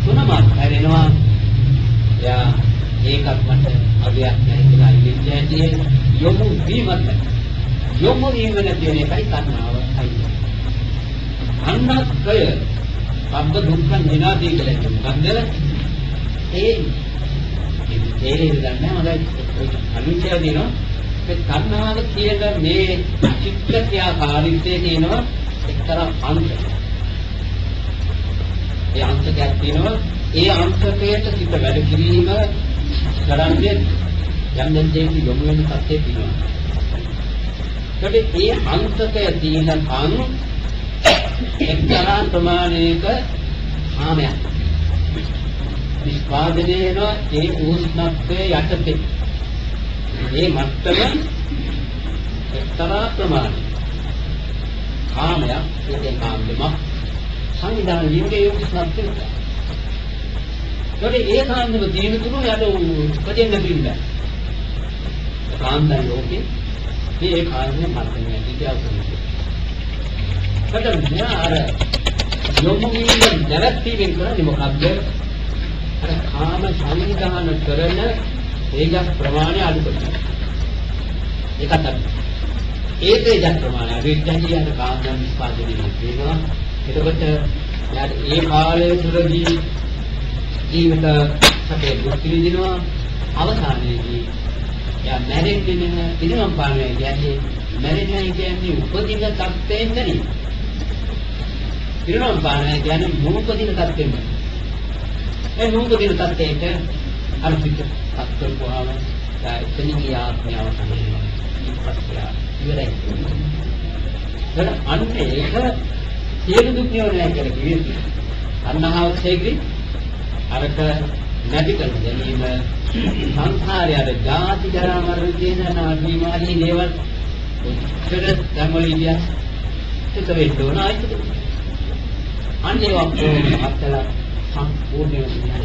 තුනම හැරෙනවා. යා ඒකත් මට අගයක් නැහැ කියලා ඉන්නේ යොමු වීමත් නැහැ. යොමු වීම නැති වෙන එකයි තණ්හාව අයිති. අන්නත්කය සබ්බ දුක්ඛ නිනාදී කියලා කියනවා. ඒ දන්නේ මම අනිත්‍ය දිනෝ ඒ තණ්හාව කියන මේ චිත්ත ක්‍රියාකාරීත්වයේ තියෙනවා එක්තරා අංශයක්. ඒ අංශයක් තියෙනවා. ඒ අංශකයට සිත වැඩ කිරීම කරන්නේ යම් දෙයක් යොමු වෙන සත්‍යය තියෙනවා. ඒ අංශකය තියෙනකන් එක්තරා ප්‍රමාණයක ආමයක් නිෂ්පාදනය වෙනවා. ඒ උෂ්ණත්වයේ යටතේ මේ මට්ටම එක්තරා ප්‍රමාණයක් කාමයක් ඒ කාමෙම සංවිධානය වීමේ උෂ්ණත්වය. ඒ කාන්දම තියෙන තුරු යට උපදින්න බින්දා. කාන්දන් ලෝකේ මේ කාන්දම මට්ටමේ ඉතිහාසය. අර යොමු වීම දැවැත්වීමෙන් කරන්නේ මොකක්ද? අර කාම සංවිධාන කරන තේජස් ප්‍රමාණය අඩු කරනවා. ඒකත් ඒ තේජස් ප්‍රමාණය අඩු වෙන කාන්දන් නිෂ්පාදනය වෙනවා. එතකොට ඒ කාලය තුළදී ජීවිත සැපේ දුක් විඳිනවා. අවසානයේදී යා මැරෙන්නේ නැහැ. ඉදනම් පාන්නේ කියන්නේ මැරෙන්නේ කියන්නේ උපදින තත්ත්වයෙන් නෙවෙයි. ඉදනම් පාන්නේ කියන්නේ නූපදින තත්ත්වෙන්. ඒ නූපදින තත්ත්වයට අර පිට තත්ත්වවම එතනින් ආත්මය අවසානයේදී ඉපස්සලා ඉවරයි. දැන් අන්නේ ඒක සියලු දුක් නිවනයි කියලා කිව්වේ. අන්නහවසේදී අරක නැති කර ගැනීම සංඛාරයේ ජාති ජරා මරණ කියන නාමීමාදී දේවල් උත්තර ධර්මලිය ඒක වෙන්න ආයිත් අන්නේ වගේ අත්තල සම්පූර්ණ වෙනවා.